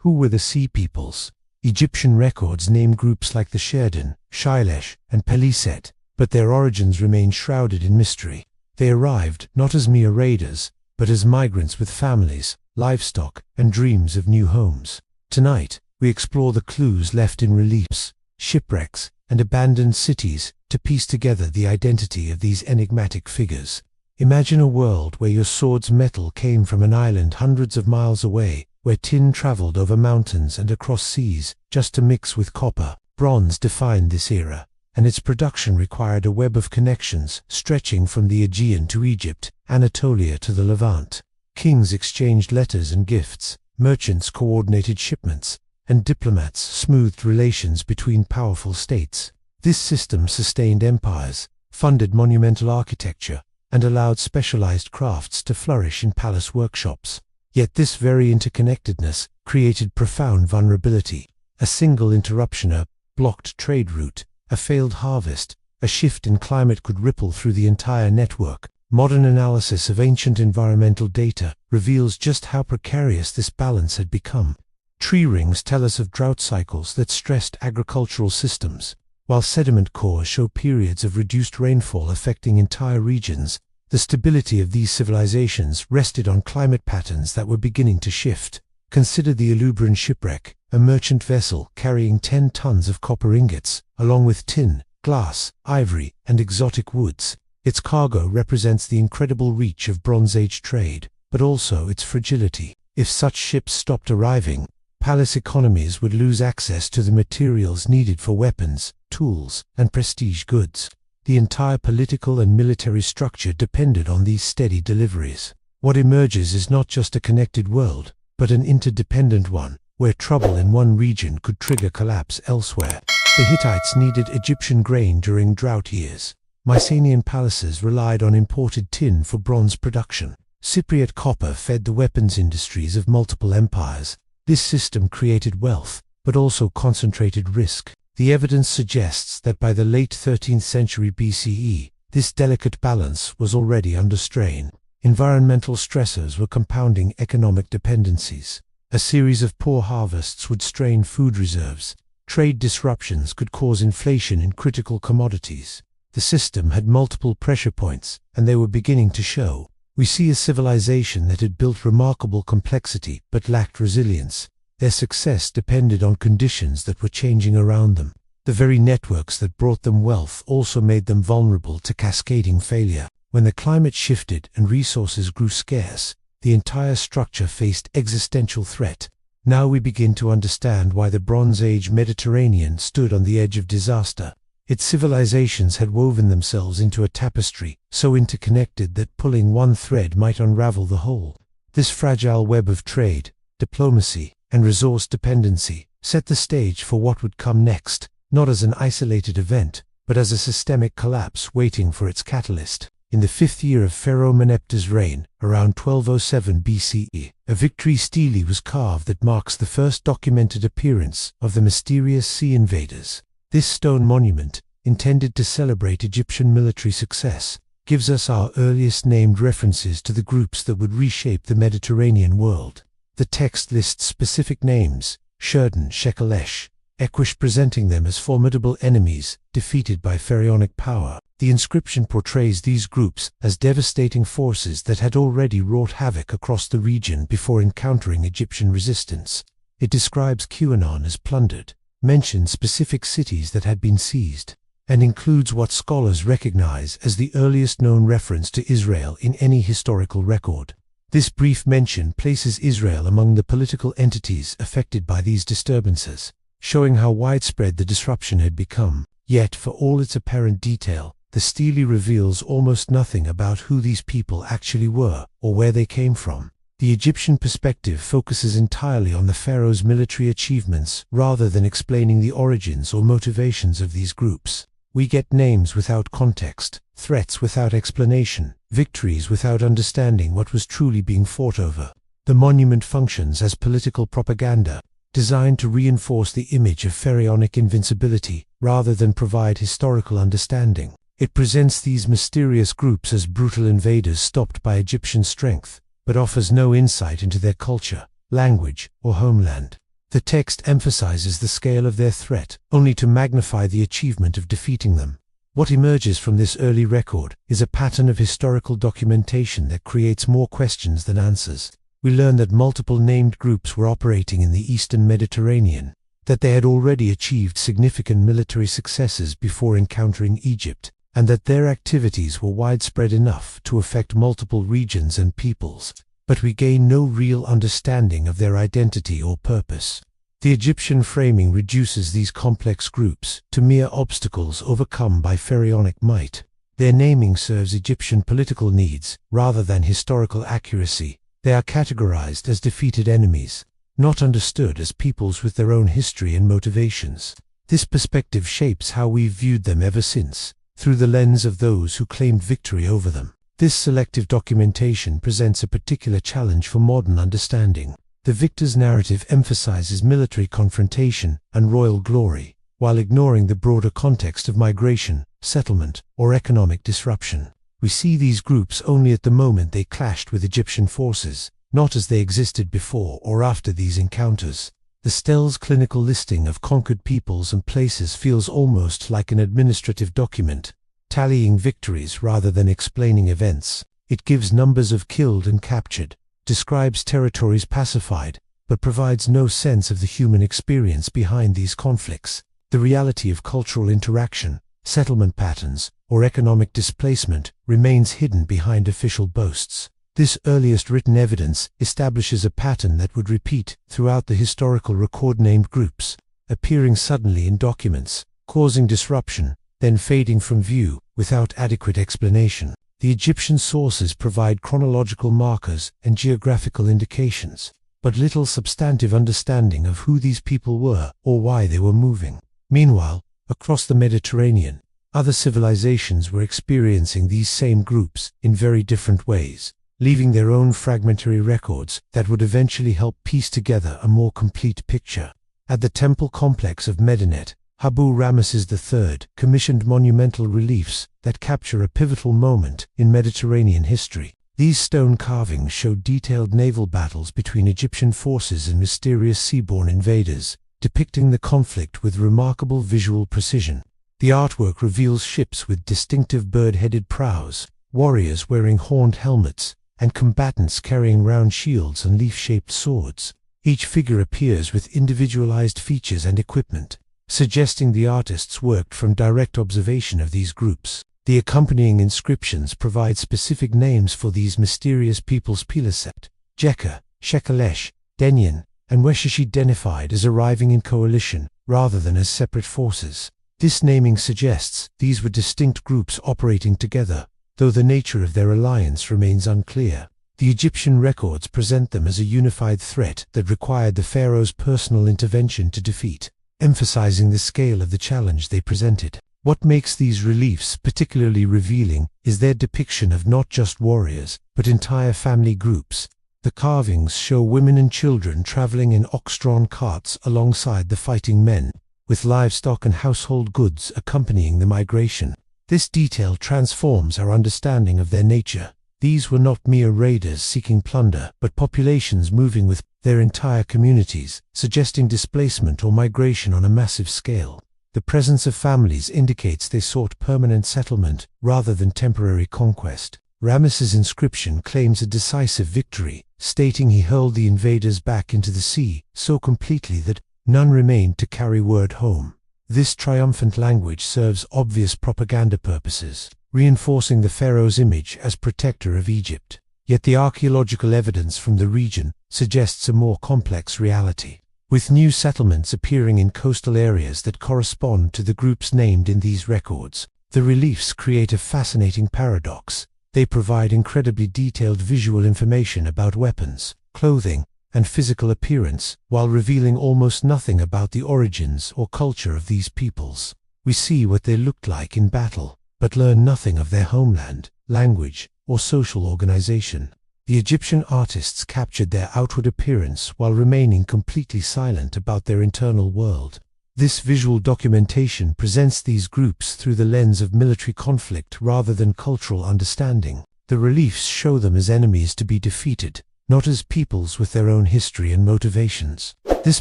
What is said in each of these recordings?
Who were the Sea Peoples? Egyptian records name groups like the Sherdan, Shekelesh, and Peleset, but their origins remain shrouded in mystery. They arrived not as mere raiders, but as migrants with families, livestock, and dreams of new homes. Tonight, we explore the clues left in reliefs, shipwrecks, and abandoned cities to piece together the identity of these enigmatic figures. Imagine a world where your sword's metal came from an island hundreds of miles away, where tin traveled over mountains and across seas just to mix with copper. Bronze defined this era, and its production required a web of connections stretching from the Aegean to Egypt, Anatolia to the Levant. Kings exchanged letters and gifts, merchants coordinated shipments, and diplomats smoothed relations between powerful states. This system sustained empires, funded monumental architecture, and allowed specialized crafts to flourish in palace workshops. Yet this very interconnectedness created profound vulnerability. A single interruption, a blocked trade route, a failed harvest, a shift in climate could ripple through the entire network. Modern analysis of ancient environmental data reveals just how precarious this balance had become. Tree rings tell us of drought cycles that stressed agricultural systems, while sediment cores show periods of reduced rainfall affecting entire regions. The stability of these civilizations rested on climate patterns that were beginning to shift. Consider the Ugarit shipwreck, a merchant vessel carrying 10 tons of copper ingots, along with tin, glass, ivory, and exotic woods. Its cargo represents the incredible reach of Bronze Age trade, but also its fragility. If such ships stopped arriving, palace economies would lose access to the materials needed for weapons, tools, and prestige goods. The entire political and military structure depended on these steady deliveries. What emerges is not just a connected world, but an interdependent one, where trouble in one region could trigger collapse elsewhere. The Hittites needed Egyptian grain during drought years. Mycenaean palaces relied on imported tin for bronze production. Cypriot copper fed the weapons industries of multiple empires. This system created wealth, but also concentrated risk. The evidence suggests that by the late 13th century BCE, this delicate balance was already under strain. Environmental stressors were compounding economic dependencies. A series of poor harvests would strain food reserves. Trade disruptions could cause inflation in critical commodities. The system had multiple pressure points, and they were beginning to show. We see a civilization that had built remarkable complexity but lacked resilience. Their success depended on conditions that were changing around them. The very networks that brought them wealth also made them vulnerable to cascading failure. When the climate shifted and resources grew scarce, the entire structure faced existential threat. Now we begin to understand why the Bronze Age Mediterranean stood on the edge of disaster. Its civilizations had woven themselves into a tapestry, so interconnected that pulling one thread might unravel the whole. This fragile web of trade, diplomacy, and resource dependency set the stage for what would come next, not as an isolated event, but as a systemic collapse waiting for its catalyst. In the 5th year of Pharaoh Meneptah's reign, around 1207 BCE, a victory stele was carved that marks the first documented appearance of the mysterious sea invaders. This stone monument, intended to celebrate Egyptian military success, gives us our earliest named references to the groups that would reshape the Mediterranean world. The text lists specific names: Sherdan, Shekelesh, Equish, presenting them as formidable enemies defeated by pharaonic power. The inscription portrays these groups as devastating forces that had already wrought havoc across the region before encountering Egyptian resistance. It describes Qanon as plundered, mentions specific cities that had been seized, and includes what scholars recognize as the earliest known reference to Israel in any historical record. This brief mention places Israel among the political entities affected by these disturbances, showing how widespread the disruption had become. Yet, for all its apparent detail, the stele reveals almost nothing about who these people actually were or where they came from. The Egyptian perspective focuses entirely on the pharaoh's military achievements rather than explaining the origins or motivations of these groups. We get names without context, threats without explanation, victories without understanding what was truly being fought over. The monument functions as political propaganda, designed to reinforce the image of pharaonic invincibility rather than provide historical understanding. It presents these mysterious groups as brutal invaders stopped by Egyptian strength, but offers no insight into their culture, language, or homeland. The text emphasizes the scale of their threat, only to magnify the achievement of defeating them. What emerges from this early record is a pattern of historical documentation that creates more questions than answers. We learn that multiple named groups were operating in the eastern Mediterranean, that they had already achieved significant military successes before encountering Egypt, and that their activities were widespread enough to affect multiple regions and peoples. But we gain no real understanding of their identity or purpose. The Egyptian framing reduces these complex groups to mere obstacles overcome by pharaonic might. Their naming serves Egyptian political needs rather than historical accuracy. They are categorized as defeated enemies, not understood as peoples with their own history and motivations. This perspective shapes how we've viewed them ever since, through the lens of those who claimed victory over them. This selective documentation presents a particular challenge for modern understanding. The victor's narrative emphasizes military confrontation and royal glory, while ignoring the broader context of migration, settlement, or economic disruption. We see these groups only at the moment they clashed with Egyptian forces, not as they existed before or after these encounters. The Stell's clinical listing of conquered peoples and places feels almost like an administrative document, tallying victories rather than explaining events. It gives numbers of killed and captured, describes territories pacified, but provides no sense of the human experience behind these conflicts. The reality of cultural interaction, settlement patterns, or economic displacement remains hidden behind official boasts. This earliest written evidence establishes a pattern that would repeat throughout the historical record. Named groups, appearing suddenly in documents, causing disruption, then fading from view without adequate explanation. The Egyptian sources provide chronological markers and geographical indications, but little substantive understanding of who these people were or why they were moving. Meanwhile, across the Mediterranean, other civilizations were experiencing these same groups in very different ways, leaving their own fragmentary records that would eventually help piece together a more complete picture. At the temple complex of Medinet Habu, Ramesses III commissioned monumental reliefs that capture a pivotal moment in Mediterranean history. These stone carvings show detailed naval battles between Egyptian forces and mysterious seaborne invaders, depicting the conflict with remarkable visual precision. The artwork reveals ships with distinctive bird-headed prows, warriors wearing horned helmets, and combatants carrying round shields and leaf-shaped swords. Each figure appears with individualized features and equipment, suggesting the artists worked from direct observation of these groups. The accompanying inscriptions provide specific names for these mysterious peoples: Peleset, Jekka, Shekelesh, Denyen, and Weshish, identified as arriving in coalition rather than as separate forces. This naming suggests these were distinct groups operating together, though the nature of their alliance remains unclear. The Egyptian records present them as a unified threat that required the pharaoh's personal intervention to defeat, emphasizing the scale of the challenge they presented. What makes these reliefs particularly revealing is their depiction of not just warriors, but entire family groups. The carvings show women and children traveling in ox-drawn carts alongside the fighting men, with livestock and household goods accompanying the migration. This detail transforms our understanding of their nature. These were not mere raiders seeking plunder, but populations moving with their entire communities, suggesting displacement or migration on a massive scale. The presence of families indicates they sought permanent settlement rather than temporary conquest. Ramesses' inscription claims a decisive victory, stating he hurled the invaders back into the sea so completely that none remained to carry word home. This triumphant language serves obvious propaganda purposes, reinforcing the pharaoh's image as protector of Egypt. Yet the archaeological evidence from the region suggests a more complex reality, with new settlements appearing in coastal areas that correspond to the groups named in these records. The reliefs create a fascinating paradox. They provide incredibly detailed visual information about weapons, clothing, and physical appearance, while revealing almost nothing about the origins or culture of these peoples. We see what they looked like in battle, but learn nothing of their homeland, language, or social organization. The Egyptian artists captured their outward appearance while remaining completely silent about their internal world. This visual documentation presents these groups through the lens of military conflict rather than cultural understanding. The reliefs show them as enemies to be defeated, not as peoples with their own history and motivations. This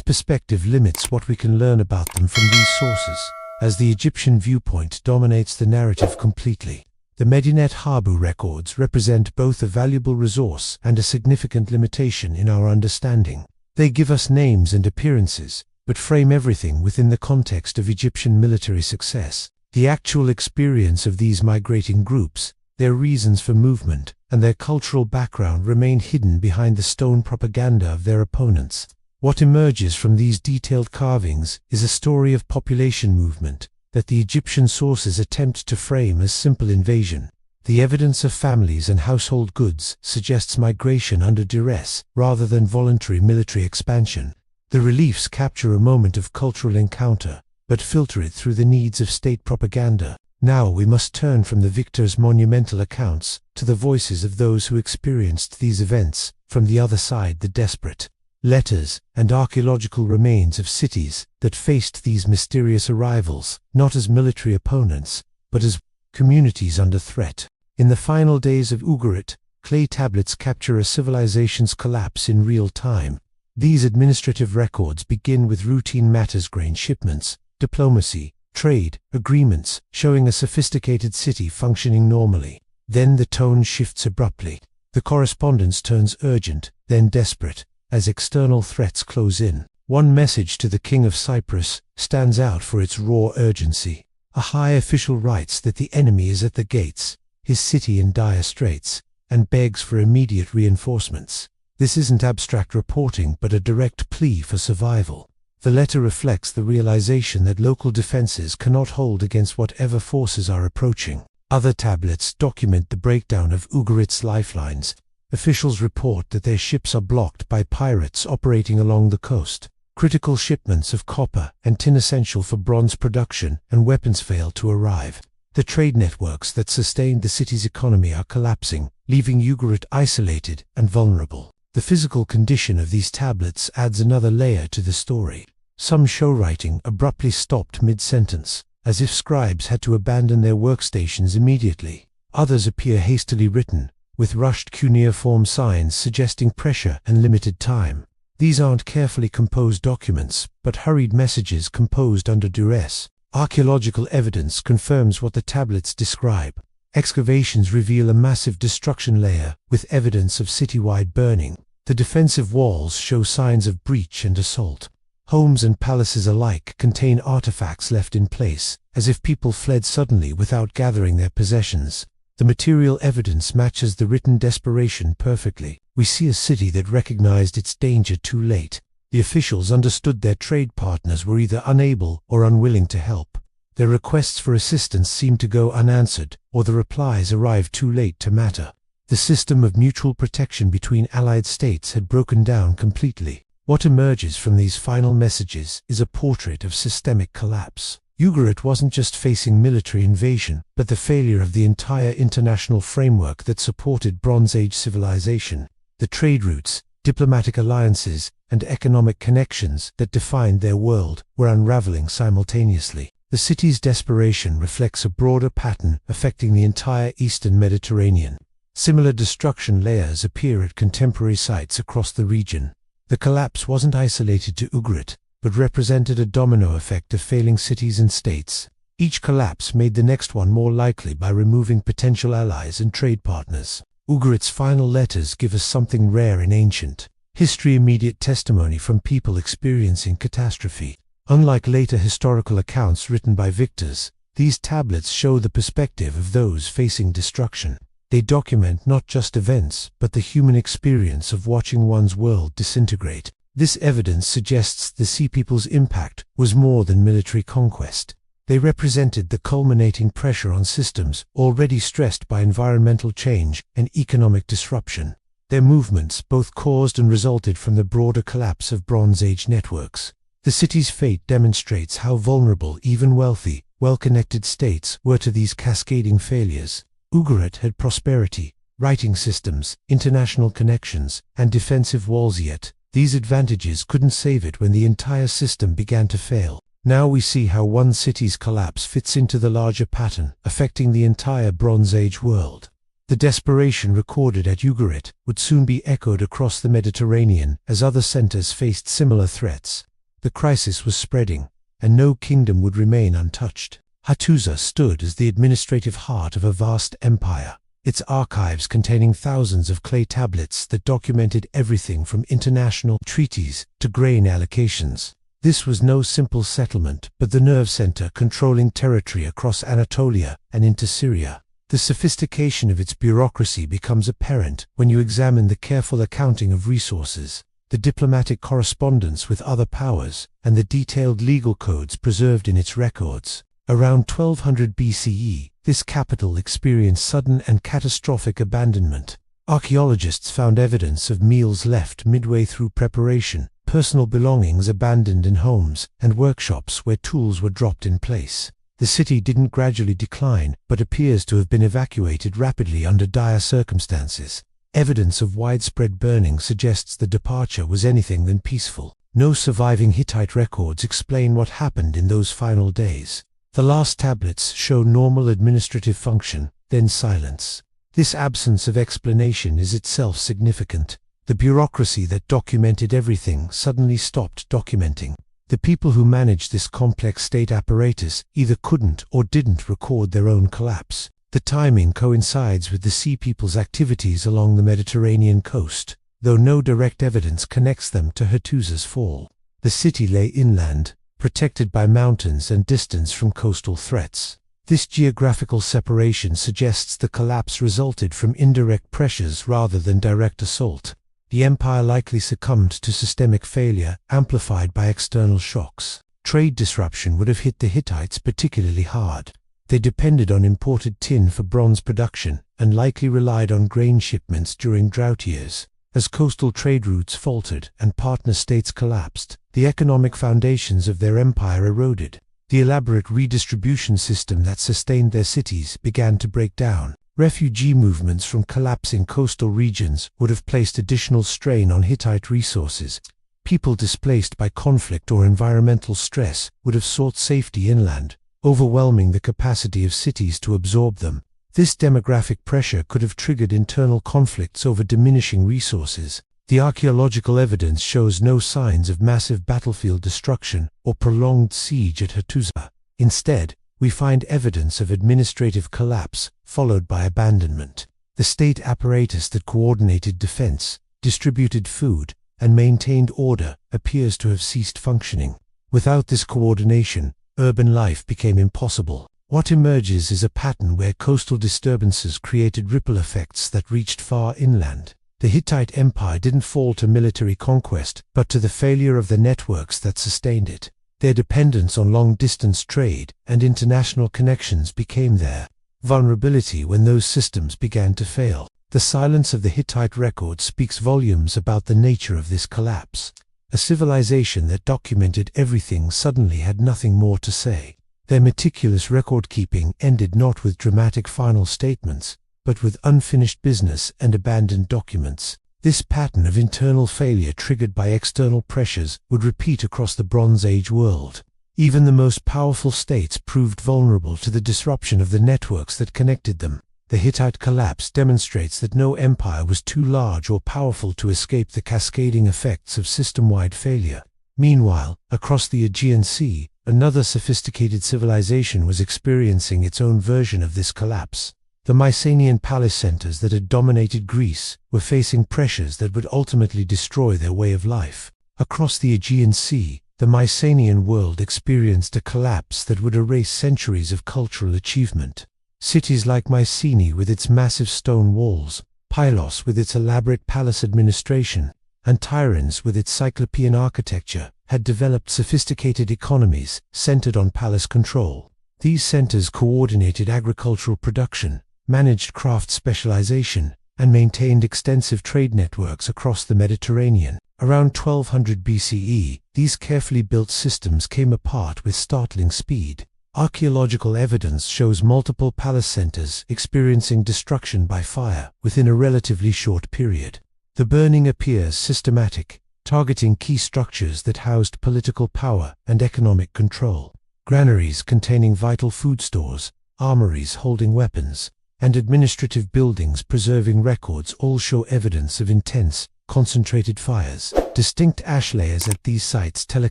perspective limits what we can learn about them from these sources, as the Egyptian viewpoint dominates the narrative completely. The Medinet Habu records represent both a valuable resource and a significant limitation in our understanding. They give us names and appearances, but frame everything within the context of Egyptian military success. The actual experience of these migrating groups, their reasons for movement, and their cultural background remain hidden behind the stone propaganda of their opponents. What emerges from these detailed carvings is a story of population movement that the Egyptian sources attempt to frame as simple invasion. The evidence of families and household goods suggests migration under duress rather than voluntary military expansion. The reliefs capture a moment of cultural encounter, but filter it through the needs of state propaganda. Now we must turn from the victor's monumental accounts to the voices of those who experienced these events from the other side, the desperate. Letters and archaeological remains of cities that faced these mysterious arrivals, not as military opponents, but as communities under threat. In the final days of Ugarit, clay tablets capture a civilization's collapse in real time. These administrative records begin with routine matters: grain shipments, diplomacy, trade, agreements, showing a sophisticated city functioning normally. Then the tone shifts abruptly. The correspondence turns urgent, then desperate, as external threats close in. One message to the King of Cyprus stands out for its raw urgency. A high official writes that the enemy is at the gates, his city in dire straits, and begs for immediate reinforcements. This isn't abstract reporting, but a direct plea for survival. The letter reflects the realization that local defenses cannot hold against whatever forces are approaching. Other tablets document the breakdown of Ugarit's lifelines. Officials report that their ships are blocked by pirates operating along the coast. Critical shipments of copper and tin essential for bronze production and weapons fail to arrive. The trade networks that sustained the city's economy are collapsing, leaving Ugarit isolated and vulnerable. The physical condition of these tablets adds another layer to the story. Some show writing abruptly stopped mid-sentence, as if scribes had to abandon their workstations immediately. Others appear hastily written, with rushed cuneiform signs suggesting pressure and limited time. These aren't carefully composed documents, but hurried messages composed under duress. Archaeological evidence confirms what the tablets describe. Excavations reveal a massive destruction layer with evidence of citywide burning. The defensive walls show signs of breach and assault. Homes and palaces alike contain artifacts left in place, as if people fled suddenly without gathering their possessions. The material evidence matches the written desperation perfectly. We see a city that recognized its danger too late. The officials understood their trade partners were either unable or unwilling to help. Their requests for assistance seemed to go unanswered, or the replies arrived too late to matter. The system of mutual protection between allied states had broken down completely. What emerges from these final messages is a portrait of systemic collapse. Ugarit wasn't just facing military invasion, but the failure of the entire international framework that supported Bronze Age civilization. The trade routes, diplomatic alliances, and economic connections that defined their world were unraveling simultaneously. The city's desperation reflects a broader pattern affecting the entire Eastern Mediterranean. Similar destruction layers appear at contemporary sites across the region. The collapse wasn't isolated to Ugarit, but represented a domino effect of failing cities and states. Each collapse made the next one more likely by removing potential allies and trade partners. Ugarit's final letters give us something rare in ancient history: immediate testimony from people experiencing catastrophe. Unlike later historical accounts written by victors, these tablets show the perspective of those facing destruction. They document not just events, but the human experience of watching one's world disintegrate. This evidence suggests the Sea People's impact was more than military conquest. They represented the culminating pressure on systems already stressed by environmental change and economic disruption. Their movements both caused and resulted from the broader collapse of Bronze Age networks. The city's fate demonstrates how vulnerable even wealthy, well-connected states were to these cascading failures. Ugarit had prosperity, writing systems, international connections, and defensive walls, yet these advantages couldn't save it when the entire system began to fail. Now we see how one city's collapse fits into the larger pattern, affecting the entire Bronze Age world. The desperation recorded at Ugarit would soon be echoed across the Mediterranean as other centers faced similar threats. The crisis was spreading, and no kingdom would remain untouched. Hattusa stood as the administrative heart of a vast empire, its archives containing thousands of clay tablets that documented everything from international treaties to grain allocations. This was no simple settlement, but the nerve center controlling territory across Anatolia and into Syria. The sophistication of its bureaucracy becomes apparent when you examine the careful accounting of resources, the diplomatic correspondence with other powers, and the detailed legal codes preserved in its records. Around 1200 BCE, this capital experienced sudden and catastrophic abandonment. Archaeologists found evidence of meals left midway through preparation, personal belongings abandoned in homes, and workshops where tools were dropped in place. The city didn't gradually decline, but appears to have been evacuated rapidly under dire circumstances. Evidence of widespread burning suggests the departure was anything than peaceful. No surviving Hittite records explain what happened in those final days. The last tablets show normal administrative function, then silence. This absence of explanation is itself significant. The bureaucracy that documented everything suddenly stopped documenting. The people who managed this complex state apparatus either couldn't or didn't record their own collapse. The timing coincides with the Sea People's activities along the Mediterranean coast, though no direct evidence connects them to Hattusa's fall. The city lay inland, protected by mountains and distance from coastal threats. This geographical separation suggests the collapse resulted from indirect pressures rather than direct assault. The empire likely succumbed to systemic failure, amplified by external shocks. Trade disruption would have hit the Hittites particularly hard. They depended on imported tin for bronze production, and likely relied on grain shipments during drought years. As coastal trade routes faltered and partner states collapsed, the economic foundations of their empire eroded. The elaborate redistribution system that sustained their cities began to break down. Refugee movements from collapsing coastal regions would have placed additional strain on Hittite resources. People displaced by conflict or environmental stress would have sought safety inland, overwhelming the capacity of cities to absorb them. This demographic pressure could have triggered internal conflicts over diminishing resources. The archaeological evidence shows no signs of massive battlefield destruction or prolonged siege at Hattusa. Instead, we find evidence of administrative collapse, followed by abandonment. The state apparatus that coordinated defense, distributed food, and maintained order appears to have ceased functioning. Without this coordination, urban life became impossible. What emerges is a pattern where coastal disturbances created ripple effects that reached far inland. The Hittite Empire didn't fall to military conquest, but to the failure of the networks that sustained it. Their dependence on long-distance trade and international connections became their vulnerability when those systems began to fail. The silence of the Hittite record speaks volumes about the nature of this collapse. A civilization that documented everything suddenly had nothing more to say. Their meticulous record-keeping ended not with dramatic final statements, but with unfinished business and abandoned documents. This pattern of internal failure triggered by external pressures would repeat across the Bronze Age world. Even the most powerful states proved vulnerable to the disruption of the networks that connected them. The Hittite collapse demonstrates that no empire was too large or powerful to escape the cascading effects of system-wide failure. Meanwhile, across the Aegean Sea, another sophisticated civilization was experiencing its own version of this collapse. The Mycenaean palace centers that had dominated Greece were facing pressures that would ultimately destroy their way of life. Across the Aegean Sea, the Mycenaean world experienced a collapse that would erase centuries of cultural achievement. Cities like Mycenae with its massive stone walls, Pylos with its elaborate palace administration, and Tiryns with its cyclopean architecture had developed sophisticated economies centered on palace control. These centers coordinated agricultural production, managed craft specialization, and maintained extensive trade networks across the Mediterranean. Around 1200 BCE, these carefully built systems came apart with startling speed. Archaeological evidence shows multiple palace centers experiencing destruction by fire within a relatively short period. The burning appears systematic, targeting key structures that housed political power and economic control. Granaries containing vital food stores, armories holding weapons, and administrative buildings preserving records all show evidence of intense, concentrated fires. Distinct ash layers at these sites tell a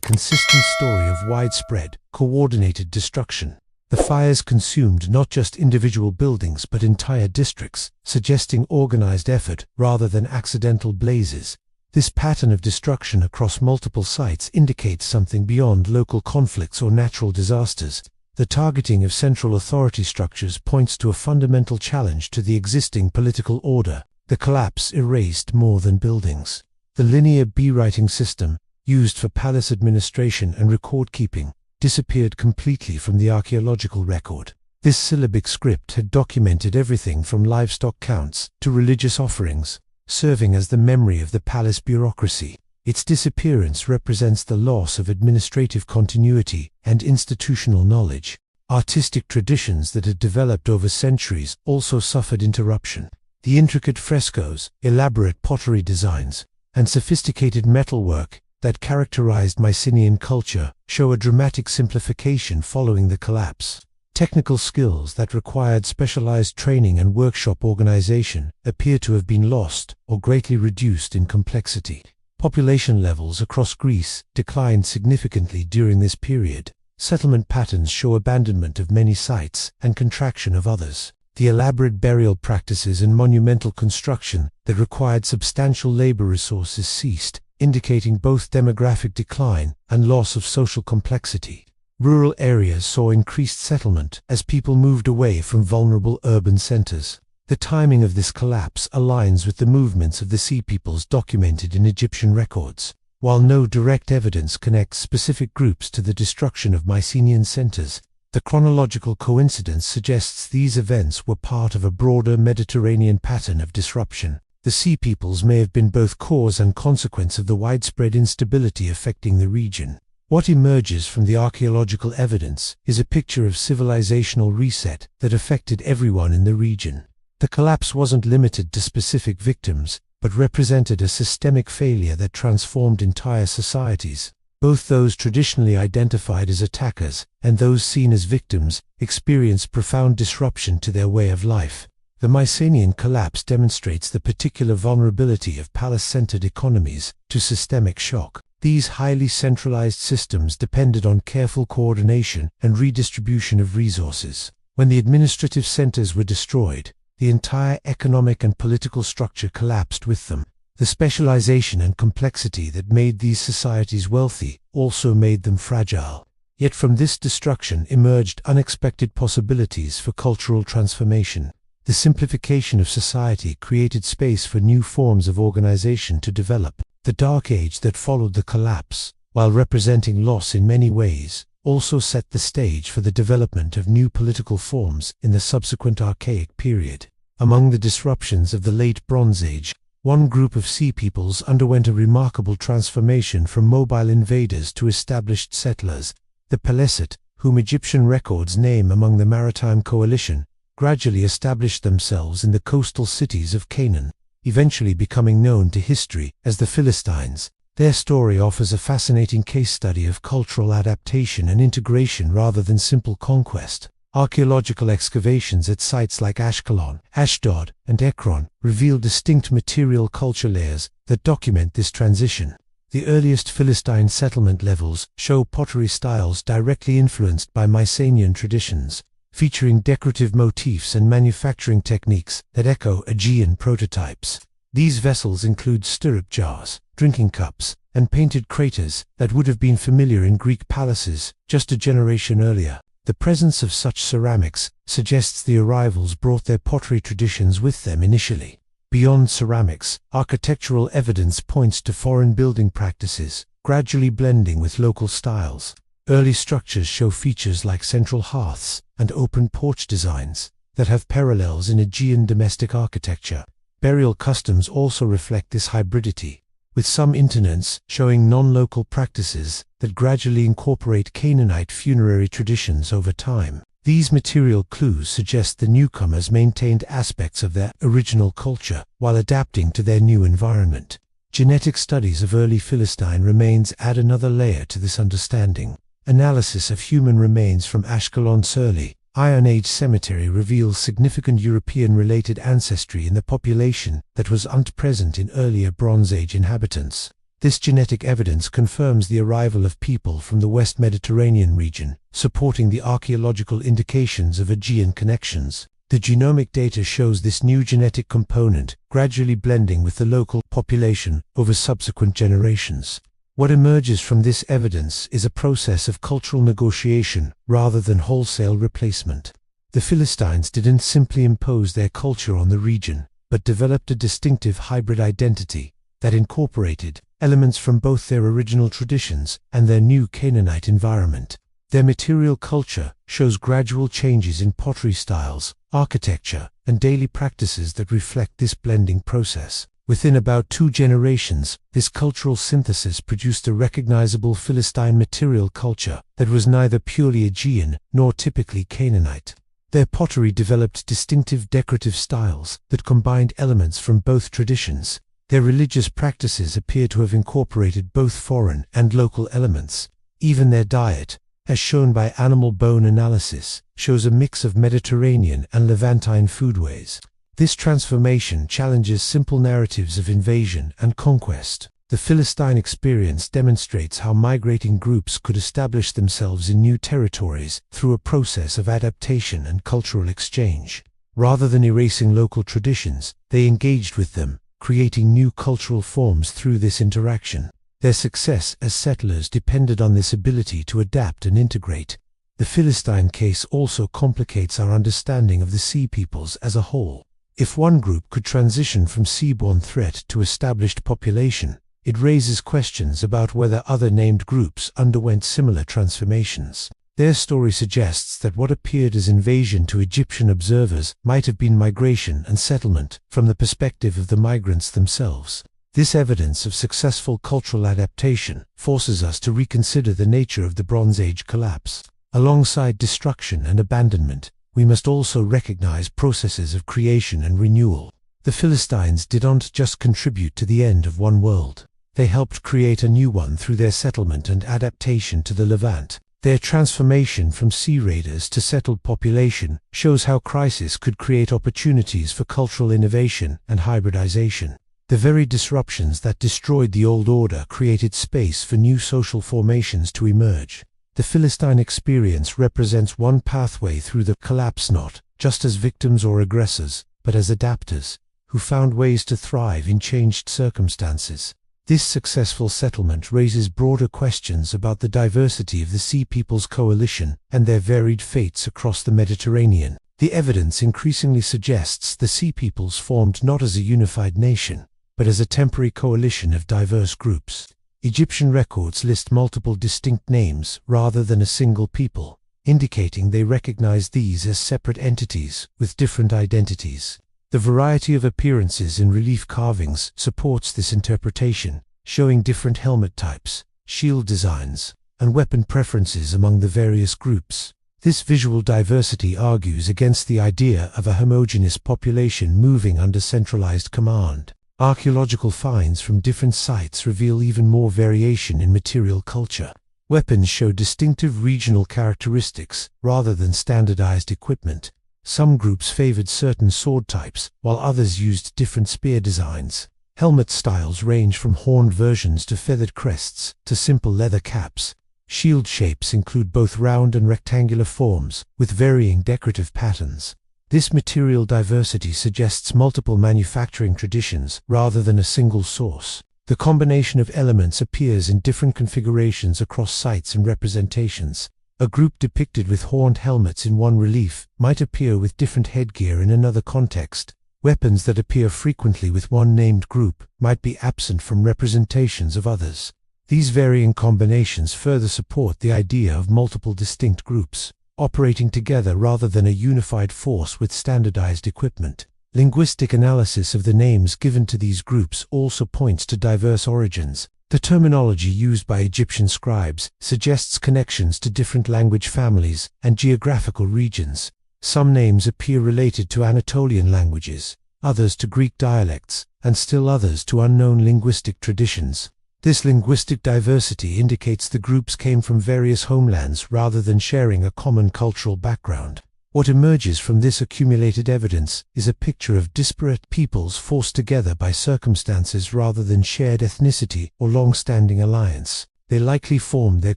consistent story of widespread, coordinated destruction. The fires consumed not just individual buildings but entire districts, suggesting organized effort rather than accidental blazes. This pattern of destruction across multiple sites indicates something beyond local conflicts or natural disasters. The targeting of central authority structures points to a fundamental challenge to the existing political order. The collapse erased more than buildings. The linear B-writing system, used for palace administration and record-keeping, disappeared completely from the archaeological record. This syllabic script had documented everything from livestock counts to religious offerings, serving as the memory of the palace bureaucracy. Its disappearance represents the loss of administrative continuity and institutional knowledge. Artistic traditions that had developed over centuries also suffered interruption. The intricate frescoes, elaborate pottery designs, and sophisticated metalwork that characterized Mycenaean culture show a dramatic simplification following the collapse. Technical skills that required specialized training and workshop organization appear to have been lost or greatly reduced in complexity. Population levels across Greece declined significantly during this period. Settlement patterns show abandonment of many sites and contraction of others. The elaborate burial practices and monumental construction that required substantial labor resources ceased, indicating both demographic decline and loss of social complexity. Rural areas saw increased settlement as people moved away from vulnerable urban centers. The timing of this collapse aligns with the movements of the Sea Peoples documented in Egyptian records. While no direct evidence connects specific groups to the destruction of Mycenaean centers, the chronological coincidence suggests these events were part of a broader Mediterranean pattern of disruption. The Sea Peoples may have been both cause and consequence of the widespread instability affecting the region. What emerges from the archaeological evidence is a picture of civilizational reset that affected everyone in the region. The collapse wasn't limited to specific victims, but represented a systemic failure that transformed entire societies. Both those traditionally identified as attackers and those seen as victims experienced profound disruption to their way of life. The Mycenaean collapse demonstrates the particular vulnerability of palace-centered economies to systemic shock. These highly centralized systems depended on careful coordination and redistribution of resources. When the administrative centers were destroyed, the entire economic and political structure collapsed with them. The specialization and complexity that made these societies wealthy also made them fragile. Yet from this destruction emerged unexpected possibilities for cultural transformation. The simplification of society created space for new forms of organization to develop. The Dark Age that followed the collapse, while representing loss in many ways, also set the stage for the development of new political forms in the subsequent Archaic period. Among the disruptions of the Late Bronze Age, one group of Sea Peoples underwent a remarkable transformation from mobile invaders to established settlers. The Peleset, whom Egyptian records name among the Maritime Coalition, gradually established themselves in the coastal cities of Canaan, eventually becoming known to history as the Philistines. Their story offers a fascinating case study of cultural adaptation and integration rather than simple conquest. Archaeological excavations at sites like Ashkelon, Ashdod, and Ekron reveal distinct material culture layers that document this transition. The earliest Philistine settlement levels show pottery styles directly influenced by Mycenaean traditions, featuring decorative motifs and manufacturing techniques that echo Aegean prototypes. These vessels include stirrup jars, drinking cups, and painted craters that would have been familiar in Greek palaces just a generation earlier. The presence of such ceramics suggests the arrivals brought their pottery traditions with them initially. Beyond ceramics, architectural evidence points to foreign building practices, gradually blending with local styles. Early structures show features like central hearths and open porch designs that have parallels in Aegean domestic architecture. Burial customs also reflect this hybridity, with some interments showing non-local practices that gradually incorporate Canaanite funerary traditions over time. These material clues suggest the newcomers maintained aspects of their original culture while adapting to their new environment. Genetic studies of early Philistine remains add another layer to this understanding. Analysis of human remains from Ashkelon Surly, Iron Age cemetery reveals significant European-related ancestry in the population that was present in earlier Bronze Age inhabitants. This genetic evidence confirms the arrival of people from the West Mediterranean region, supporting the archaeological indications of Aegean connections. The genomic data shows this new genetic component gradually blending with the local population over subsequent generations. What emerges from this evidence is a process of cultural negotiation rather than wholesale replacement. The Philistines didn't simply impose their culture on the region, but developed a distinctive hybrid identity that incorporated elements from both their original traditions and their new Canaanite environment. Their material culture shows gradual changes in pottery styles, architecture, and daily practices that reflect this blending process. Within about 2 generations, this cultural synthesis produced a recognizable Philistine material culture that was neither purely Aegean nor typically Canaanite. Their pottery developed distinctive decorative styles that combined elements from both traditions. Their religious practices appear to have incorporated both foreign and local elements. Even their diet, as shown by animal bone analysis, shows a mix of Mediterranean and Levantine foodways. This transformation challenges simple narratives of invasion and conquest. The Philistine experience demonstrates how migrating groups could establish themselves in new territories through a process of adaptation and cultural exchange. Rather than erasing local traditions, they engaged with them, creating new cultural forms through this interaction. Their success as settlers depended on this ability to adapt and integrate. The Philistine case also complicates our understanding of the Sea Peoples as a whole. If one group could transition from seaborne threat to established population, it raises questions about whether other named groups underwent similar transformations. Their story suggests that what appeared as invasion to Egyptian observers might have been migration and settlement from the perspective of the migrants themselves. This evidence of successful cultural adaptation forces us to reconsider the nature of the Bronze Age collapse. Alongside destruction and abandonment, we must also recognize processes of creation and renewal. The Philistines didn't just contribute to the end of one world. They helped create a new one through their settlement and adaptation to the Levant. Their transformation from sea raiders to settled population shows how crisis could create opportunities for cultural innovation and hybridization. The very disruptions that destroyed the old order created space for new social formations to emerge. The Philistine experience represents one pathway through the collapse, not just as victims or aggressors, but as adapters, who found ways to thrive in changed circumstances. This successful settlement raises broader questions about the diversity of the Sea Peoples coalition and their varied fates across the Mediterranean. The evidence increasingly suggests the Sea Peoples formed not as a unified nation, but as a temporary coalition of diverse groups. Egyptian records list multiple distinct names rather than a single people, indicating they recognize these as separate entities with different identities. The variety of appearances in relief carvings supports this interpretation, showing different helmet types, shield designs, and weapon preferences among the various groups. This visual diversity argues against the idea of a homogeneous population moving under centralized command. Archaeological finds from different sites reveal even more variation in material culture. Weapons show distinctive regional characteristics rather than standardized equipment. Some groups favored certain sword types, while others used different spear designs. Helmet styles range from horned versions to feathered crests to simple leather caps. Shield shapes include both round and rectangular forms, with varying decorative patterns. This material diversity suggests multiple manufacturing traditions rather than a single source. The combination of elements appears in different configurations across sites and representations. A group depicted with horned helmets in one relief might appear with different headgear in another context. Weapons that appear frequently with one named group might be absent from representations of others. These varying combinations further support the idea of multiple distinct groups operating together rather than a unified force with standardized equipment. Linguistic analysis of the names given to these groups also points to diverse origins. The terminology used by Egyptian scribes suggests connections to different language families and geographical regions. Some names appear related to Anatolian languages, others to Greek dialects, and still others to unknown linguistic traditions. This linguistic diversity indicates the groups came from various homelands rather than sharing a common cultural background. What emerges from this accumulated evidence is a picture of disparate peoples forced together by circumstances rather than shared ethnicity or long-standing alliance. They likely formed their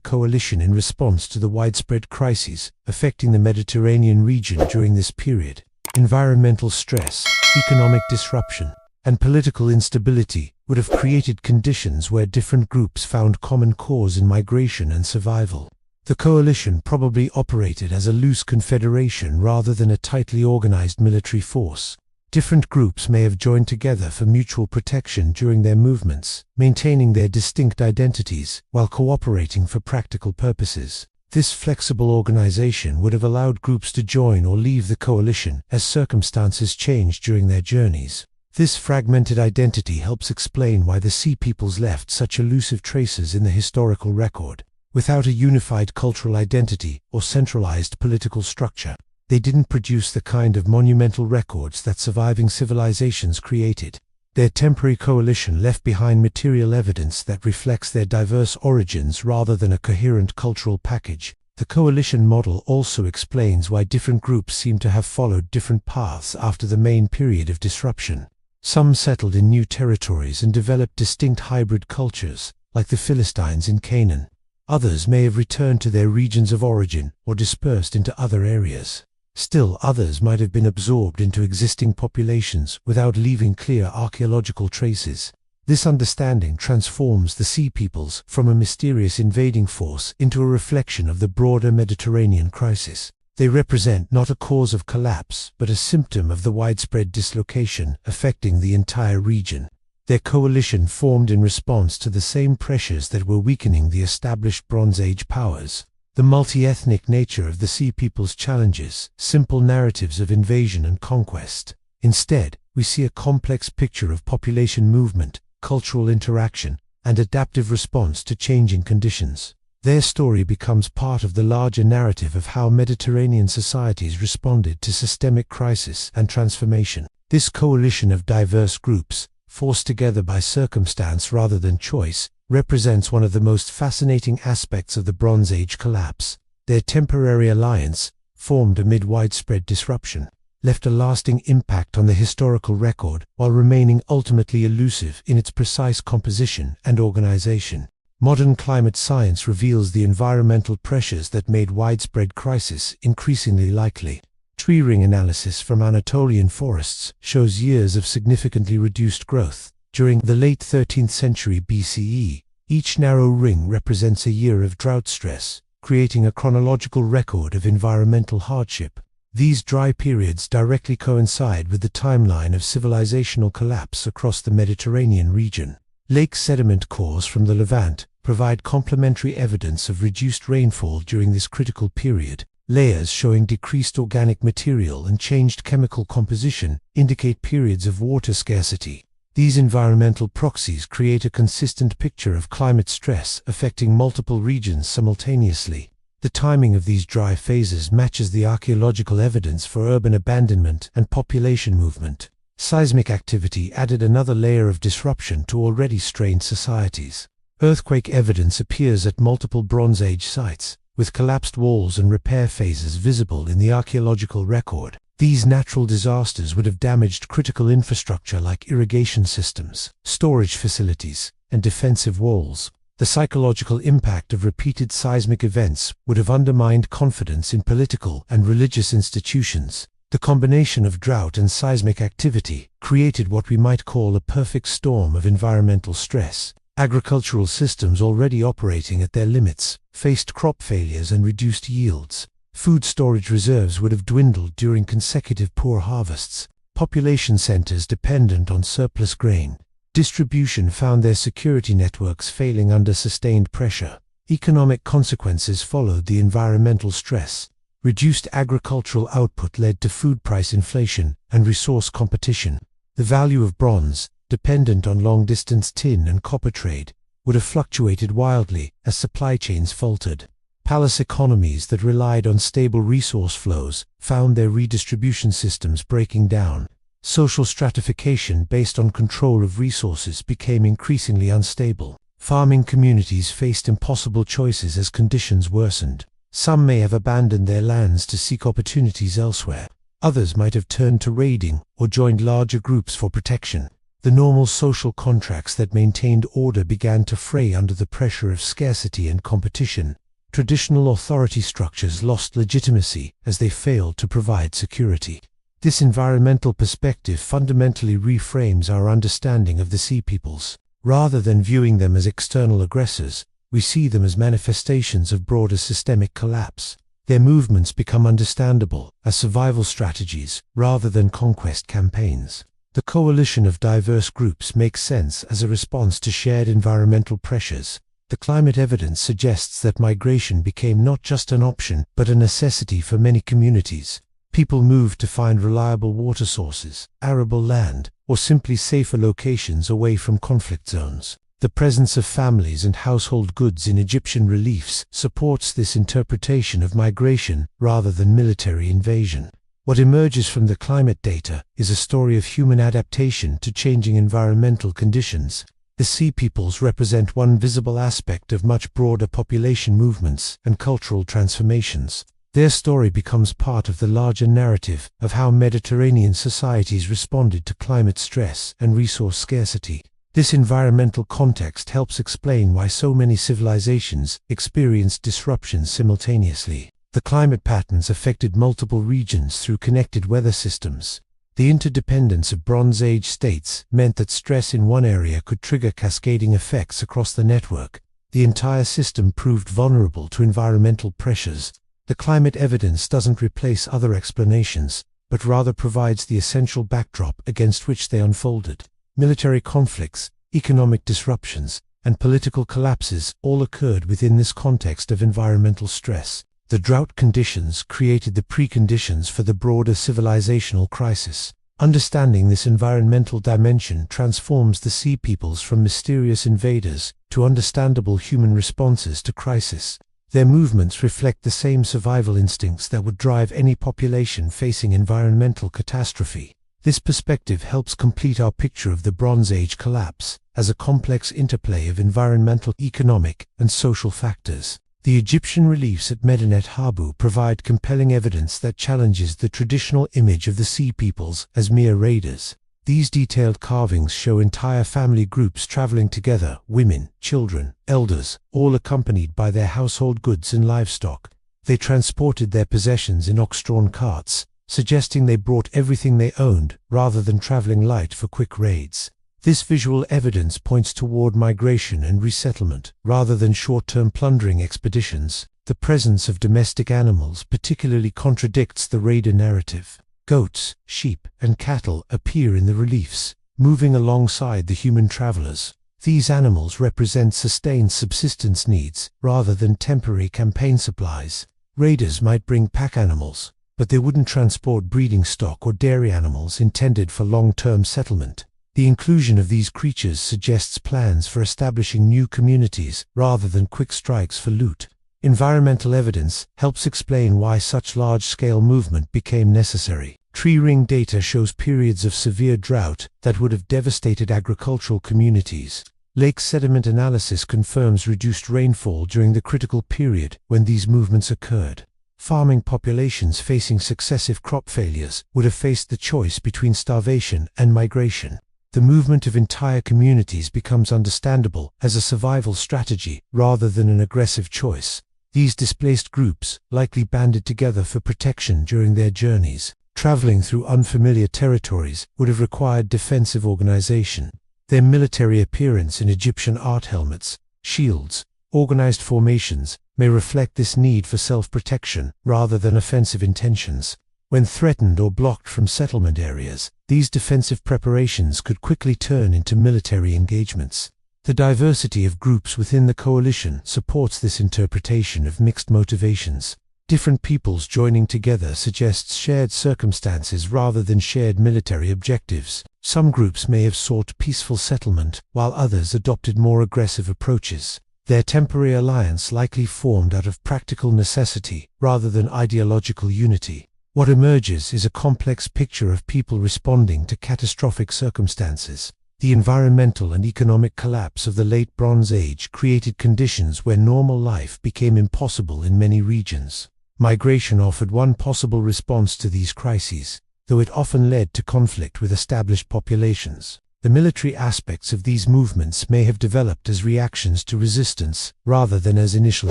coalition in response to the widespread crises affecting the Mediterranean region during this period. Environmental stress, economic disruption, and political instability would have created conditions where different groups found common cause in migration and survival. The coalition probably operated as a loose confederation rather than a tightly organized military force. Different groups may have joined together for mutual protection during their movements, maintaining their distinct identities while cooperating for practical purposes. This flexible organization would have allowed groups to join or leave the coalition as circumstances changed during their journeys. This fragmented identity helps explain why the Sea Peoples left such elusive traces in the historical record. Without a unified cultural identity or centralized political structure, they didn't produce the kind of monumental records that surviving civilizations created. Their temporary coalition left behind material evidence that reflects their diverse origins rather than a coherent cultural package. The coalition model also explains why different groups seem to have followed different paths after the main period of disruption. Some settled in new territories and developed distinct hybrid cultures, like the Philistines in Canaan. Others may have returned to their regions of origin or dispersed into other areas. Still, others might have been absorbed into existing populations without leaving clear archaeological traces. This understanding transforms the Sea Peoples from a mysterious invading force into a reflection of the broader Mediterranean crisis. They represent not a cause of collapse, but a symptom of the widespread dislocation affecting the entire region. Their coalition formed in response to the same pressures that were weakening the established Bronze Age powers. The multi-ethnic nature of the Sea Peoples challenges simple narratives of invasion and conquest. Instead, we see a complex picture of population movement, cultural interaction, and adaptive response to changing conditions. Their story becomes part of the larger narrative of how Mediterranean societies responded to systemic crisis and transformation. This coalition of diverse groups, forced together by circumstance rather than choice, represents one of the most fascinating aspects of the Bronze Age collapse. Their temporary alliance, formed amid widespread disruption, left a lasting impact on the historical record while remaining ultimately elusive in its precise composition and organization. Modern climate science reveals the environmental pressures that made widespread crisis increasingly likely. Tree ring analysis from Anatolian forests shows years of significantly reduced growth. During the late 13th century BCE, each narrow ring represents a year of drought stress, creating a chronological record of environmental hardship. These dry periods directly coincide with the timeline of civilizational collapse across the Mediterranean region. Lake sediment cores from the Levant provide complementary evidence of reduced rainfall during this critical period. Layers showing decreased organic material and changed chemical composition indicate periods of water scarcity. These environmental proxies create a consistent picture of climate stress affecting multiple regions simultaneously. The timing of these dry phases matches the archaeological evidence for urban abandonment and population movement. Seismic activity added another layer of disruption to already strained societies. Earthquake evidence appears at multiple Bronze Age sites, with collapsed walls and repair phases visible in the archaeological record. These natural disasters would have damaged critical infrastructure like irrigation systems, storage facilities, and defensive walls. The psychological impact of repeated seismic events would have undermined confidence in political and religious institutions. The combination of drought and seismic activity created what we might call a perfect storm of environmental stress. Agricultural systems already operating at their limits faced crop failures and reduced yields. Food storage reserves would have dwindled during consecutive poor harvests. Population centers dependent on surplus grain. Distribution found their security networks failing under sustained pressure. Economic consequences followed the environmental stress. Reduced agricultural output led to food price inflation and resource competition. The value of bronze, dependent on long-distance tin and copper trade, would have fluctuated wildly as supply chains faltered. Palace economies that relied on stable resource flows found their redistribution systems breaking down. Social stratification based on control of resources became increasingly unstable. Farming communities faced impossible choices as conditions worsened. Some may have abandoned their lands to seek opportunities elsewhere. Others might have turned to raiding or joined larger groups for protection. The normal social contracts that maintained order began to fray under the pressure of scarcity and competition. Traditional authority structures lost legitimacy as they failed to provide security. This environmental perspective fundamentally reframes our understanding of the Sea Peoples. Rather than viewing them as external aggressors, we see them as manifestations of broader systemic collapse. Their movements become understandable as survival strategies rather than conquest campaigns. The coalition of diverse groups makes sense as a response to shared environmental pressures. The climate evidence suggests that migration became not just an option, but a necessity for many communities. People moved to find reliable water sources, arable land, or simply safer locations away from conflict zones. The presence of families and household goods in Egyptian reliefs supports this interpretation of migration rather than military invasion. What emerges from the climate data is a story of human adaptation to changing environmental conditions. The Sea Peoples represent one visible aspect of much broader population movements and cultural transformations. Their story becomes part of the larger narrative of how Mediterranean societies responded to climate stress and resource scarcity. This environmental context helps explain why so many civilizations experienced disruptions simultaneously. The climate patterns affected multiple regions through connected weather systems. The interdependence of Bronze Age states meant that stress in one area could trigger cascading effects across the network. The entire system proved vulnerable to environmental pressures. The climate evidence doesn't replace other explanations, but rather provides the essential backdrop against which they unfolded. Military conflicts, economic disruptions, and political collapses all occurred within this context of environmental stress. The drought conditions created the preconditions for the broader civilizational crisis. Understanding this environmental dimension transforms the Sea Peoples from mysterious invaders to understandable human responses to crisis. Their movements reflect the same survival instincts that would drive any population facing environmental catastrophe. This perspective helps complete our picture of the Bronze Age collapse as a complex interplay of environmental, economic, and social factors. The Egyptian reliefs at Medinet Habu provide compelling evidence that challenges the traditional image of the Sea Peoples as mere raiders. These detailed carvings show entire family groups traveling together, women, children, elders, all accompanied by their household goods and livestock. They transported their possessions in ox-drawn carts, suggesting they brought everything they owned rather than traveling light for quick raids. This visual evidence points toward migration and resettlement rather than short-term plundering expeditions. The presence of domestic animals particularly contradicts the raider narrative. Goats, sheep, and cattle appear in the reliefs, moving alongside the human travelers. These animals represent sustained subsistence needs rather than temporary campaign supplies. Raiders might bring pack animals, but they wouldn't transport breeding stock or dairy animals intended for long-term settlement. The inclusion of these creatures suggests plans for establishing new communities rather than quick strikes for loot. Environmental evidence helps explain why such large-scale movement became necessary. Tree ring data shows periods of severe drought that would have devastated agricultural communities. Lake sediment analysis confirms reduced rainfall during the critical period when these movements occurred. Farming populations facing successive crop failures would have faced the choice between starvation and migration. The movement of entire communities becomes understandable as a survival strategy rather than an aggressive choice. These displaced groups likely banded together for protection during their journeys. Traveling through unfamiliar territories would have required defensive organization. Their military appearance in Egyptian art helmets, shields, organized formations may reflect this need for self-protection rather than offensive intentions. When threatened or blocked from settlement areas, these defensive preparations could quickly turn into military engagements. The diversity of groups within the coalition supports this interpretation of mixed motivations. Different peoples joining together suggests shared circumstances rather than shared military objectives. Some groups may have sought peaceful settlement, while others adopted more aggressive approaches. Their temporary alliance likely formed out of practical necessity rather than ideological unity. What emerges is a complex picture of people responding to catastrophic circumstances. The environmental and economic collapse of the Late Bronze Age created conditions where normal life became impossible in many regions. Migration offered one possible response to these crises, though it often led to conflict with established populations. The military aspects of these movements may have developed as reactions to resistance rather than as initial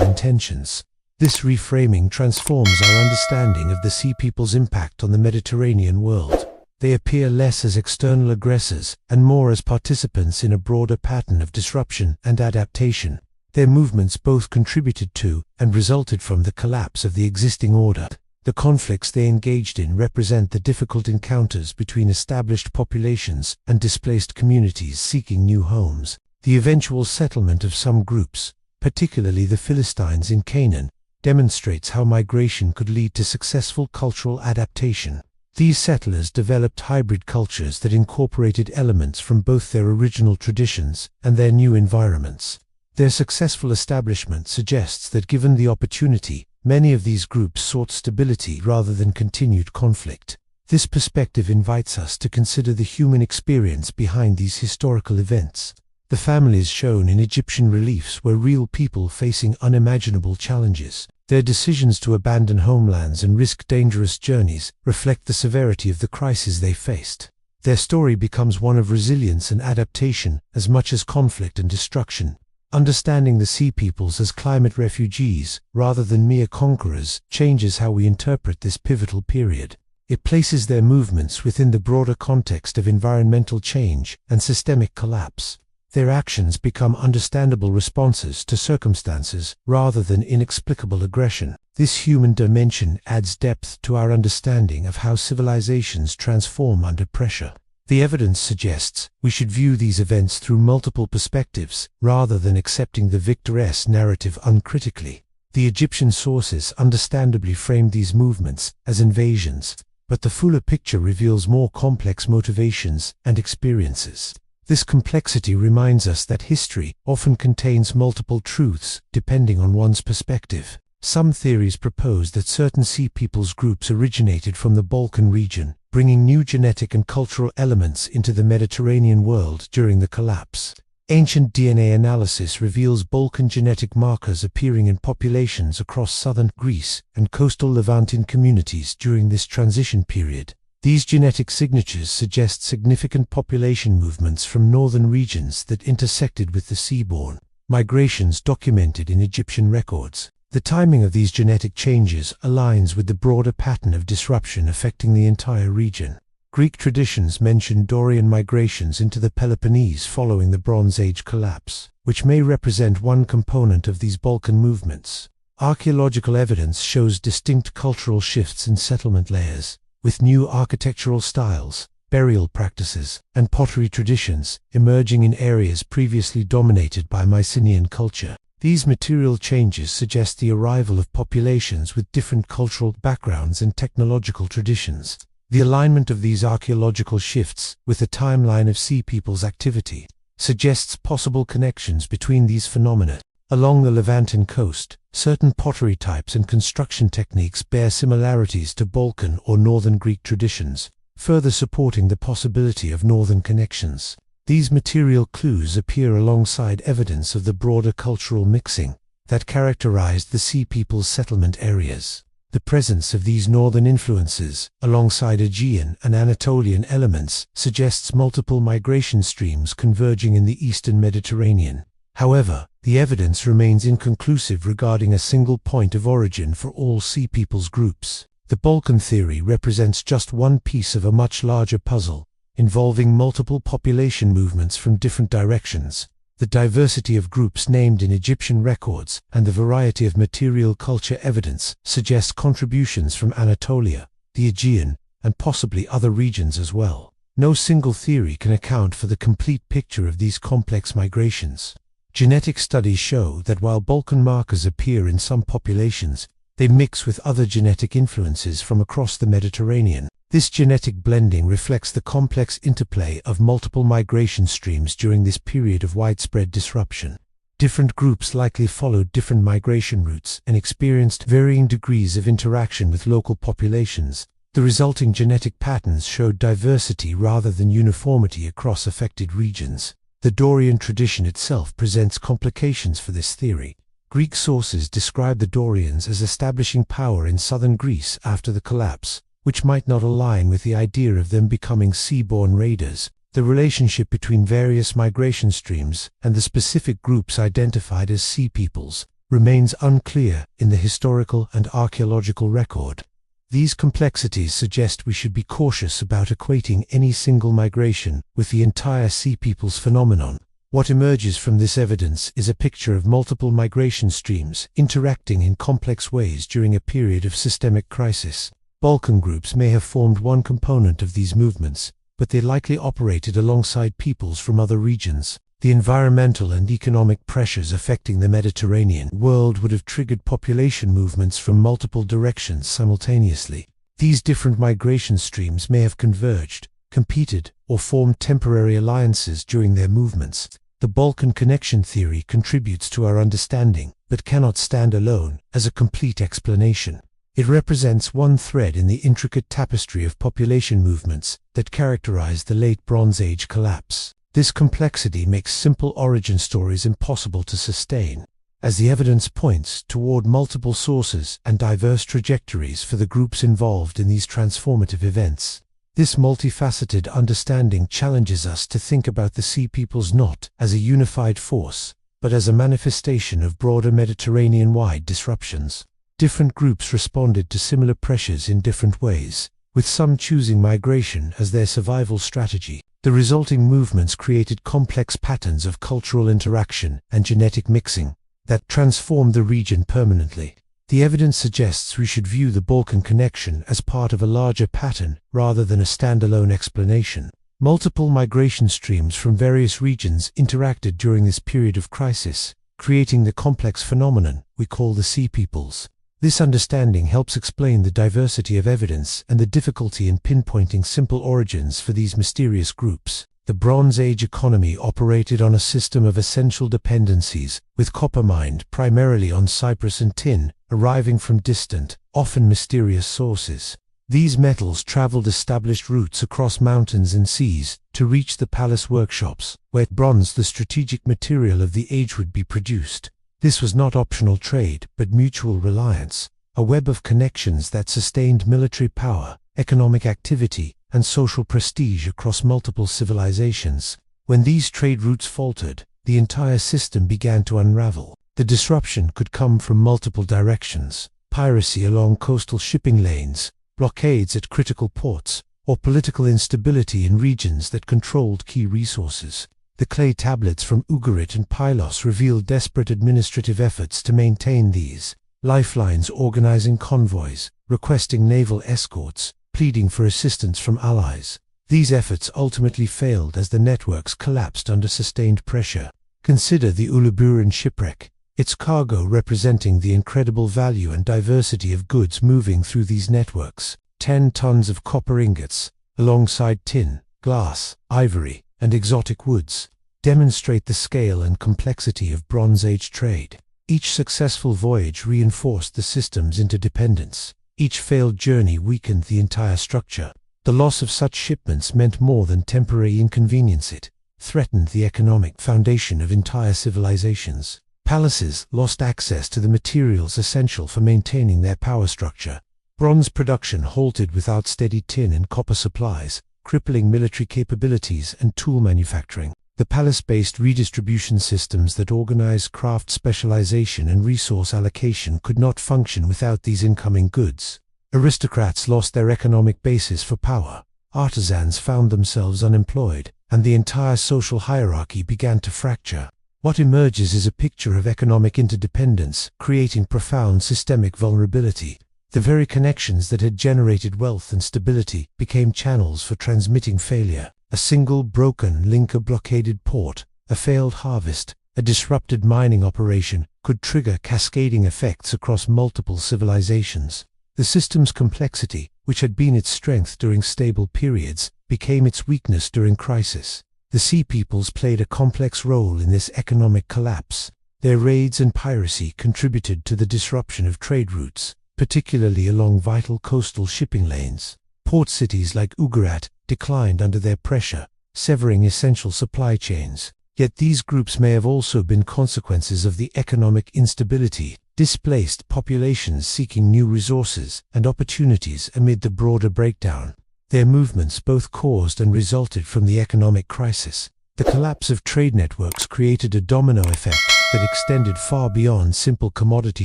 intentions. This reframing transforms our understanding of the Sea People's impact on the Mediterranean world. They appear less as external aggressors and more as participants in a broader pattern of disruption and adaptation. Their movements both contributed to and resulted from the collapse of the existing order. The conflicts they engaged in represent the difficult encounters between established populations and displaced communities seeking new homes. The eventual settlement of some groups, particularly the Philistines in Canaan, demonstrates how migration could lead to successful cultural adaptation. These settlers developed hybrid cultures that incorporated elements from both their original traditions and their new environments. Their successful establishment suggests that given the opportunity, many of these groups sought stability rather than continued conflict. This perspective invites us to consider the human experience behind these historical events. The families shown in Egyptian reliefs were real people facing unimaginable challenges. Their decisions to abandon homelands and risk dangerous journeys reflect the severity of the crises they faced. Their story becomes one of resilience and adaptation as much as conflict and destruction. Understanding the Sea Peoples as climate refugees, rather than mere conquerors, changes how we interpret this pivotal period. It places their movements within the broader context of environmental change and systemic collapse. Their actions become understandable responses to circumstances rather than inexplicable aggression. This human dimension adds depth to our understanding of how civilizations transform under pressure. The evidence suggests we should view these events through multiple perspectives rather than accepting the victorious narrative uncritically. The Egyptian sources understandably framed these movements as invasions, but the fuller picture reveals more complex motivations and experiences. This complexity reminds us that history often contains multiple truths depending on one's perspective. Some theories propose that certain Sea Peoples groups originated from the Balkan region, bringing new genetic and cultural elements into the Mediterranean world during the collapse. Ancient DNA analysis reveals Balkan genetic markers appearing in populations across southern Greece and coastal Levantine communities during this transition period. These genetic signatures suggest significant population movements from northern regions that intersected with the seaborne migrations documented in Egyptian records. The timing of these genetic changes aligns with the broader pattern of disruption affecting the entire region. Greek traditions mention Dorian migrations into the Peloponnese following the Bronze Age collapse, which may represent one component of these Balkan movements. Archaeological evidence shows distinct cultural shifts in settlement layers, with new architectural styles, burial practices, and pottery traditions emerging in areas previously dominated by Mycenaean culture. These material changes suggest the arrival of populations with different cultural backgrounds and technological traditions. The alignment of these archaeological shifts with the timeline of Sea Peoples' activity suggests possible connections between these phenomena. Along the Levantine coast, certain pottery types and construction techniques bear similarities to Balkan or Northern Greek traditions, further supporting the possibility of northern connections. These material clues appear alongside evidence of the broader cultural mixing that characterized the Sea Peoples' settlement areas. The presence of these northern influences, alongside Aegean and Anatolian elements, suggests multiple migration streams converging in the eastern Mediterranean. However, the evidence remains inconclusive regarding a single point of origin for all Sea Peoples groups. The Balkan theory represents just one piece of a much larger puzzle, involving multiple population movements from different directions. The diversity of groups named in Egyptian records and the variety of material culture evidence suggest contributions from Anatolia, the Aegean, and possibly other regions as well. No single theory can account for the complete picture of these complex migrations. Genetic studies show that while Balkan markers appear in some populations, they mix with other genetic influences from across the Mediterranean. This genetic blending reflects the complex interplay of multiple migration streams during this period of widespread disruption. Different groups likely followed different migration routes and experienced varying degrees of interaction with local populations. The resulting genetic patterns showed diversity rather than uniformity across affected regions. The Dorian tradition itself presents complications for this theory. Greek sources describe the Dorians as establishing power in southern Greece after the collapse, which might not align with the idea of them becoming sea-borne raiders. The relationship between various migration streams and the specific groups identified as sea peoples remains unclear in the historical and archaeological record. These complexities suggest we should be cautious about equating any single migration with the entire sea peoples phenomenon. What emerges from this evidence is a picture of multiple migration streams interacting in complex ways during a period of systemic crisis. Balkan groups may have formed one component of these movements, but they likely operated alongside peoples from other regions. The environmental and economic pressures affecting the Mediterranean world would have triggered population movements from multiple directions simultaneously. These different migration streams may have converged, competed, or formed temporary alliances during their movements. The Balkan connection theory contributes to our understanding, but cannot stand alone as a complete explanation. It represents one thread in the intricate tapestry of population movements that characterized the late Bronze Age collapse. This complexity makes simple origin stories impossible to sustain, as the evidence points toward multiple sources and diverse trajectories for the groups involved in these transformative events. This multifaceted understanding challenges us to think about the Sea Peoples not as a unified force, but as a manifestation of broader Mediterranean-wide disruptions. Different groups responded to similar pressures in different ways, with some choosing migration as their survival strategy. The resulting movements created complex patterns of cultural interaction and genetic mixing that transformed the region permanently. The evidence suggests we should view the Balkan connection as part of a larger pattern rather than a standalone explanation. Multiple migration streams from various regions interacted during this period of crisis, creating the complex phenomenon we call the Sea Peoples. This understanding helps explain the diversity of evidence and the difficulty in pinpointing simple origins for these mysterious groups. The Bronze Age economy operated on a system of essential dependencies, with copper mined primarily on Cyprus and tin, arriving from distant, often mysterious sources. These metals traveled established routes across mountains and seas to reach the palace workshops, where bronze, the strategic material of the age, would be produced. This was not optional trade, but mutual reliance, a web of connections that sustained military power, economic activity, and social prestige across multiple civilizations. When these trade routes faltered, the entire system began to unravel. The disruption could come from multiple directions: piracy along coastal shipping lanes, blockades at critical ports, or political instability in regions that controlled key resources. The clay tablets from Ugarit and Pylos revealed desperate administrative efforts to maintain these lifelines, organizing convoys, requesting naval escorts, pleading for assistance from allies. These efforts ultimately failed as the networks collapsed under sustained pressure. Consider the Uluburan shipwreck, its cargo representing the incredible value and diversity of goods moving through these networks. 10 tons of copper ingots, alongside tin, glass, ivory, and exotic woods, demonstrate the scale and complexity of Bronze Age trade. Each successful voyage reinforced the system's interdependence. Each failed journey weakened the entire structure. The loss of such shipments meant more than temporary inconvenience. It threatened the economic foundation of entire civilizations. Palaces lost access to the materials essential for maintaining their power structure. Bronze production halted without steady tin and copper supplies, crippling military capabilities and tool manufacturing. The palace-based redistribution systems that organized craft specialization and resource allocation could not function without these incoming goods. Aristocrats lost their economic basis for power. Artisans found themselves unemployed, and the entire social hierarchy began to fracture. What emerges is a picture of economic interdependence, creating profound systemic vulnerability. The very connections that had generated wealth and stability became channels for transmitting failure. A single broken link, a blockaded port, a failed harvest, a disrupted mining operation could trigger cascading effects across multiple civilizations. The system's complexity, which had been its strength during stable periods, became its weakness during crisis. The Sea Peoples played a complex role in this economic collapse. Their raids and piracy contributed to the disruption of trade routes, particularly along vital coastal shipping lanes. Port cities like Ugarit declined under their pressure, severing essential supply chains. Yet these groups may have also been consequences of the economic instability, displaced populations seeking new resources and opportunities amid the broader breakdown. Their movements both caused and resulted from the economic crisis. The collapse of trade networks created a domino effect that extended far beyond simple commodity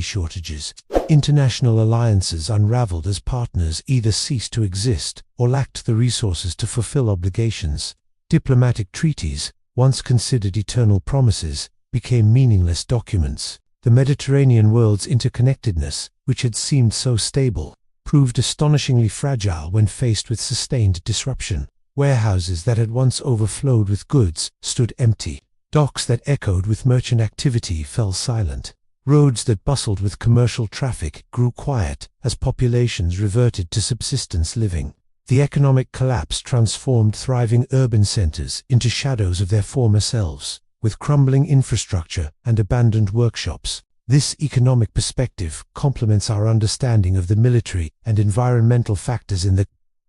shortages. International alliances unraveled as partners either ceased to exist or lacked the resources to fulfill obligations. Diplomatic treaties, once considered eternal promises, became meaningless documents. The Mediterranean world's interconnectedness, which had seemed so stable, proved astonishingly fragile when faced with sustained disruption. Warehouses that had once overflowed with goods stood empty. Docks that echoed with merchant activity fell silent. Roads that bustled with commercial traffic grew quiet as populations reverted to subsistence living. The economic collapse transformed thriving urban centers into shadows of their former selves, with crumbling infrastructure and abandoned workshops. This economic perspective complements our understanding of the military and environmental factors in the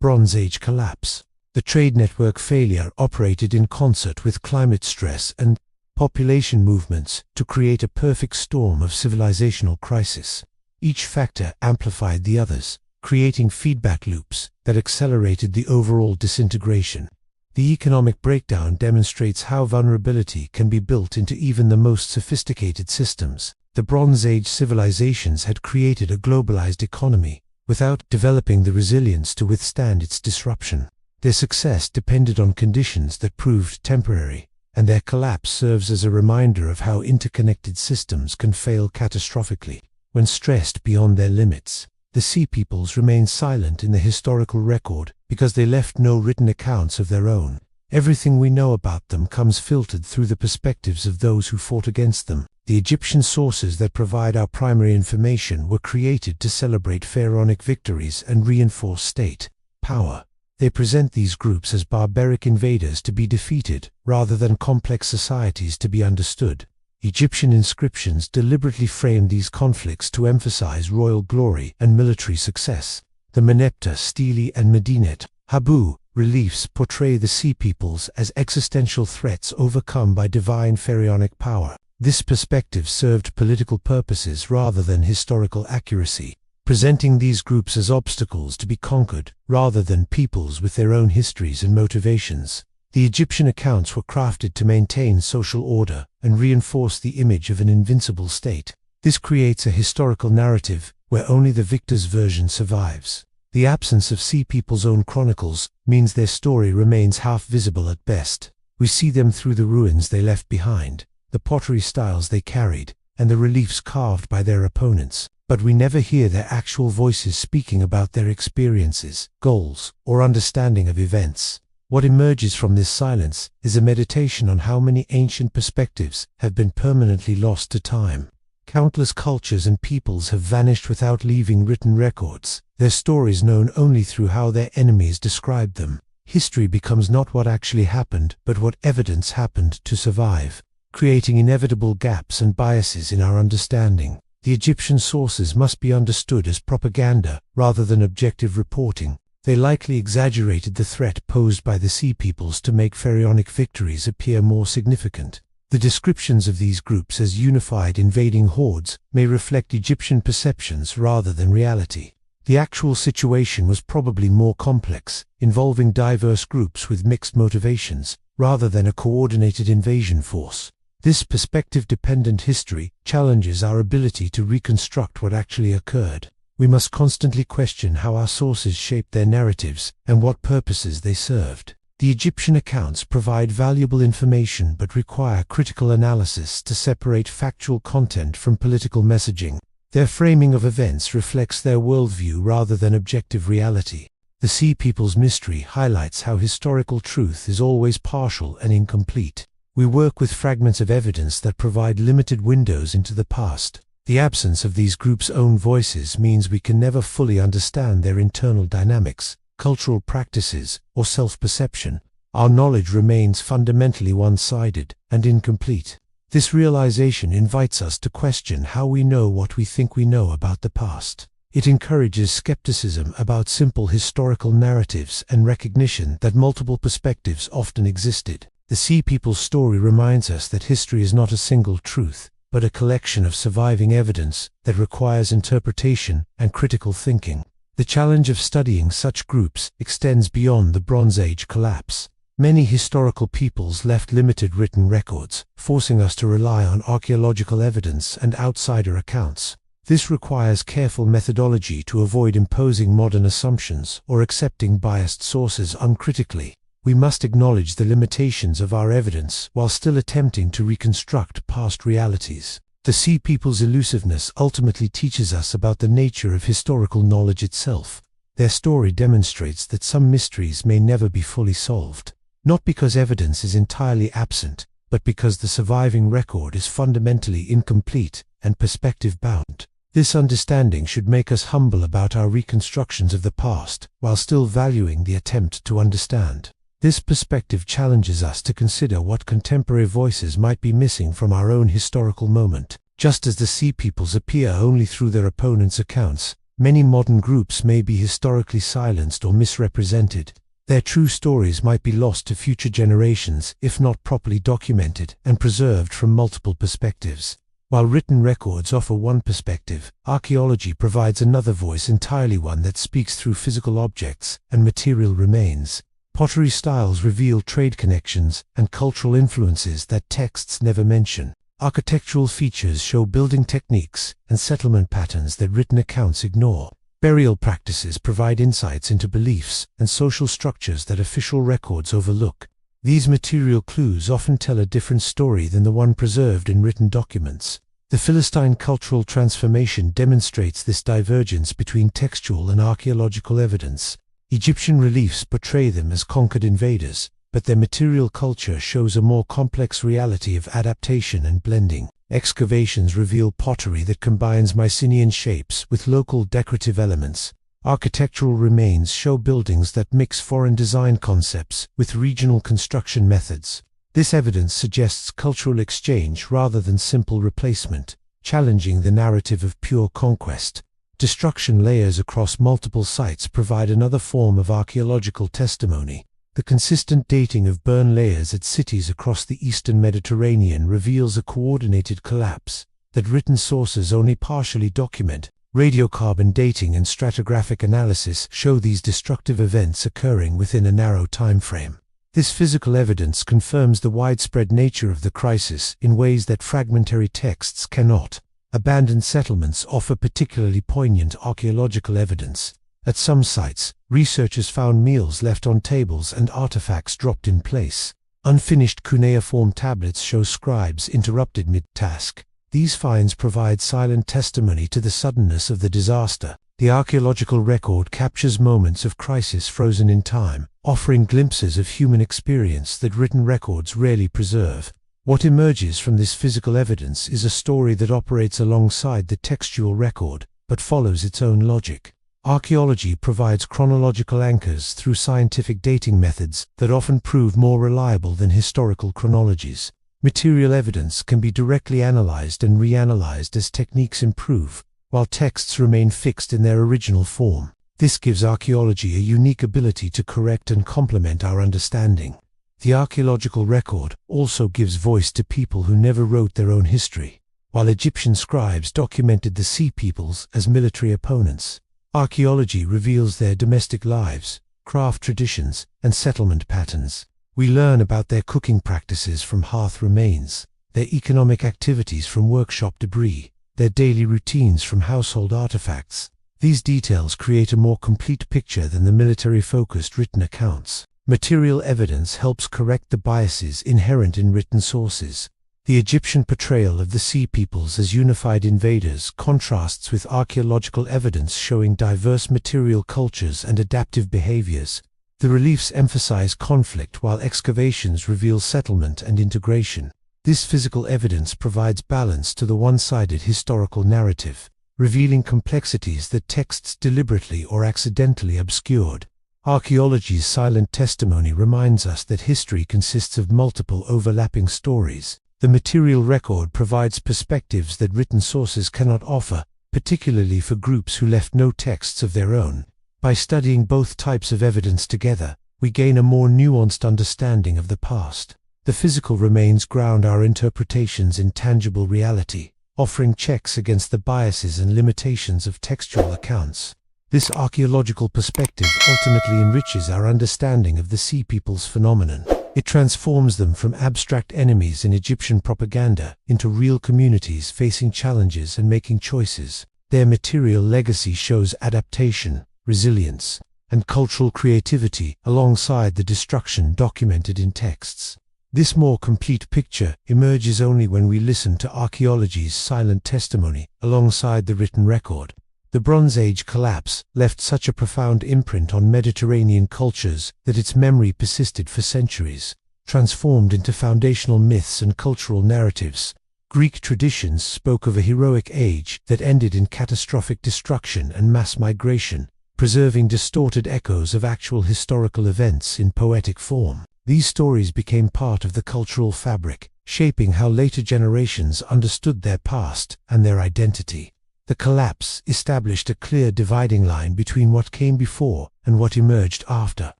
Bronze Age collapse. The trade network failure operated in concert with climate stress and population movements to create a perfect storm of civilizational crisis. Each factor amplified the others, creating feedback loops that accelerated the overall disintegration. The economic breakdown demonstrates how vulnerability can be built into even the most sophisticated systems. The Bronze Age civilizations had created a globalized economy without developing the resilience to withstand its disruption. Their success depended on conditions that proved temporary, and their collapse serves as a reminder of how interconnected systems can fail catastrophically when stressed beyond their limits. The Sea Peoples remain silent in the historical record because they left no written accounts of their own. Everything we know about them comes filtered through the perspectives of those who fought against them. The Egyptian sources that provide our primary information were created to celebrate pharaonic victories and reinforce state power. They present these groups as barbaric invaders to be defeated, rather than complex societies to be understood. Egyptian inscriptions deliberately framed these conflicts to emphasize royal glory and military success. The Meneptah stele and Medinet Habu reliefs portray the Sea Peoples as existential threats overcome by divine pharaonic power. This perspective served political purposes rather than historical accuracy, presenting these groups as obstacles to be conquered rather than peoples with their own histories and motivations. The Egyptian accounts were crafted to maintain social order and reinforce the image of an invincible state. This creates a historical narrative where only the victor's version survives. The absence of Sea People's own chronicles means their story remains half visible at best. We see them through the ruins they left behind, the pottery styles they carried, and the reliefs carved by their opponents, but we never hear their actual voices speaking about their experiences, goals, or understanding of events. What emerges from this silence is a meditation on how many ancient perspectives have been permanently lost to time. Countless cultures and peoples have vanished without leaving written records, their stories known only through how their enemies described them. History becomes not what actually happened, but what evidence happened to survive, creating inevitable gaps and biases in our understanding. The Egyptian sources must be understood as propaganda rather than objective reporting. They likely exaggerated the threat posed by the Sea Peoples to make pharaonic victories appear more significant. The descriptions of these groups as unified invading hordes may reflect Egyptian perceptions rather than reality. The actual situation was probably more complex, involving diverse groups with mixed motivations, rather than a coordinated invasion force. This perspective-dependent history challenges our ability to reconstruct what actually occurred. We must constantly question how our sources shaped their narratives and what purposes they served. The Egyptian accounts provide valuable information but require critical analysis to separate factual content from political messaging. Their framing of events reflects their worldview rather than objective reality. The Sea People's mystery highlights how historical truth is always partial and incomplete. We work with fragments of evidence that provide limited windows into the past. The absence of these groups' own voices means we can never fully understand their internal dynamics, cultural practices, or self-perception. Our knowledge remains fundamentally one-sided and incomplete. This realization invites us to question how we know what we think we know about the past. It encourages skepticism about simple historical narratives and recognition that multiple perspectives often existed. The Sea People's story reminds us that history is not a single truth, but a collection of surviving evidence that requires interpretation and critical thinking. The challenge of studying such groups extends beyond the Bronze Age collapse. Many historical peoples left limited written records, forcing us to rely on archaeological evidence and outsider accounts. This requires careful methodology to avoid imposing modern assumptions or accepting biased sources uncritically. We must acknowledge the limitations of our evidence while still attempting to reconstruct past realities. The Sea People's elusiveness ultimately teaches us about the nature of historical knowledge itself. Their story demonstrates that some mysteries may never be fully solved, not because evidence is entirely absent, but because the surviving record is fundamentally incomplete and perspective-bound. This understanding should make us humble about our reconstructions of the past, while still valuing the attempt to understand. This perspective challenges us to consider what contemporary voices might be missing from our own historical moment. Just as the Sea Peoples appear only through their opponents' accounts, many modern groups may be historically silenced or misrepresented. Their true stories might be lost to future generations if not properly documented and preserved from multiple perspectives. While written records offer one perspective, archaeology provides another voice, entirely one that speaks through physical objects and material remains. Pottery styles reveal trade connections and cultural influences that texts never mention. Architectural features show building techniques and settlement patterns that written accounts ignore. Burial practices provide insights into beliefs and social structures that official records overlook. These material clues often tell a different story than the one preserved in written documents. The Philistine cultural transformation demonstrates this divergence between textual and archaeological evidence. Egyptian reliefs portray them as conquered invaders, but their material culture shows a more complex reality of adaptation and blending. Excavations reveal pottery that combines Mycenaean shapes with local decorative elements. Architectural remains show buildings that mix foreign design concepts with regional construction methods. This evidence suggests cultural exchange rather than simple replacement, challenging the narrative of pure conquest. Destruction layers across multiple sites provide another form of archaeological testimony. The consistent dating of burn layers at cities across the eastern Mediterranean reveals a coordinated collapse that written sources only partially document. Radiocarbon dating and stratigraphic analysis show these destructive events occurring within a narrow time frame. This physical evidence confirms the widespread nature of the crisis in ways that fragmentary texts cannot. Abandoned settlements offer particularly poignant archaeological evidence. At some sites, researchers found meals left on tables and artifacts dropped in place. Unfinished cuneiform tablets show scribes interrupted mid-task. These finds provide silent testimony to the suddenness of the disaster. The archaeological record captures moments of crisis frozen in time, offering glimpses of human experience that written records rarely preserve. What emerges from this physical evidence is a story that operates alongside the textual record, but follows its own logic. Archaeology provides chronological anchors through scientific dating methods that often prove more reliable than historical chronologies. Material evidence can be directly analyzed and reanalyzed as techniques improve, while texts remain fixed in their original form. This gives archaeology a unique ability to correct and complement our understanding. The archaeological record also gives voice to people who never wrote their own history. While Egyptian scribes documented the Sea Peoples as military opponents, archaeology reveals their domestic lives, craft traditions, and settlement patterns. We learn about their cooking practices from hearth remains, their economic activities from workshop debris, their daily routines from household artifacts. These details create a more complete picture than the military-focused written accounts. Material evidence helps correct the biases inherent in written sources. The Egyptian portrayal of the Sea Peoples as unified invaders contrasts with archaeological evidence showing diverse material cultures and adaptive behaviors. The reliefs emphasize conflict while excavations reveal settlement and integration. This physical evidence provides balance to the one-sided historical narrative, revealing complexities that texts deliberately or accidentally obscured. Archaeology's silent testimony reminds us that history consists of multiple overlapping stories. The material record provides perspectives that written sources cannot offer, particularly for groups who left no texts of their own. By studying both types of evidence together, we gain a more nuanced understanding of the past. The physical remains ground our interpretations in tangible reality, offering checks against the biases and limitations of textual accounts. This archaeological perspective ultimately enriches our understanding of the Sea People's phenomenon. It transforms them from abstract enemies in Egyptian propaganda into real communities facing challenges and making choices. Their material legacy shows adaptation, resilience, and cultural creativity alongside the destruction documented in texts. This more complete picture emerges only when we listen to archaeology's silent testimony alongside the written record. The Bronze Age collapse left such a profound imprint on Mediterranean cultures that its memory persisted for centuries, transformed into foundational myths and cultural narratives. Greek traditions spoke of a heroic age that ended in catastrophic destruction and mass migration, preserving distorted echoes of actual historical events in poetic form. These stories became part of the cultural fabric, shaping how later generations understood their past and their identity. The collapse established a clear dividing line between what came before and what emerged after,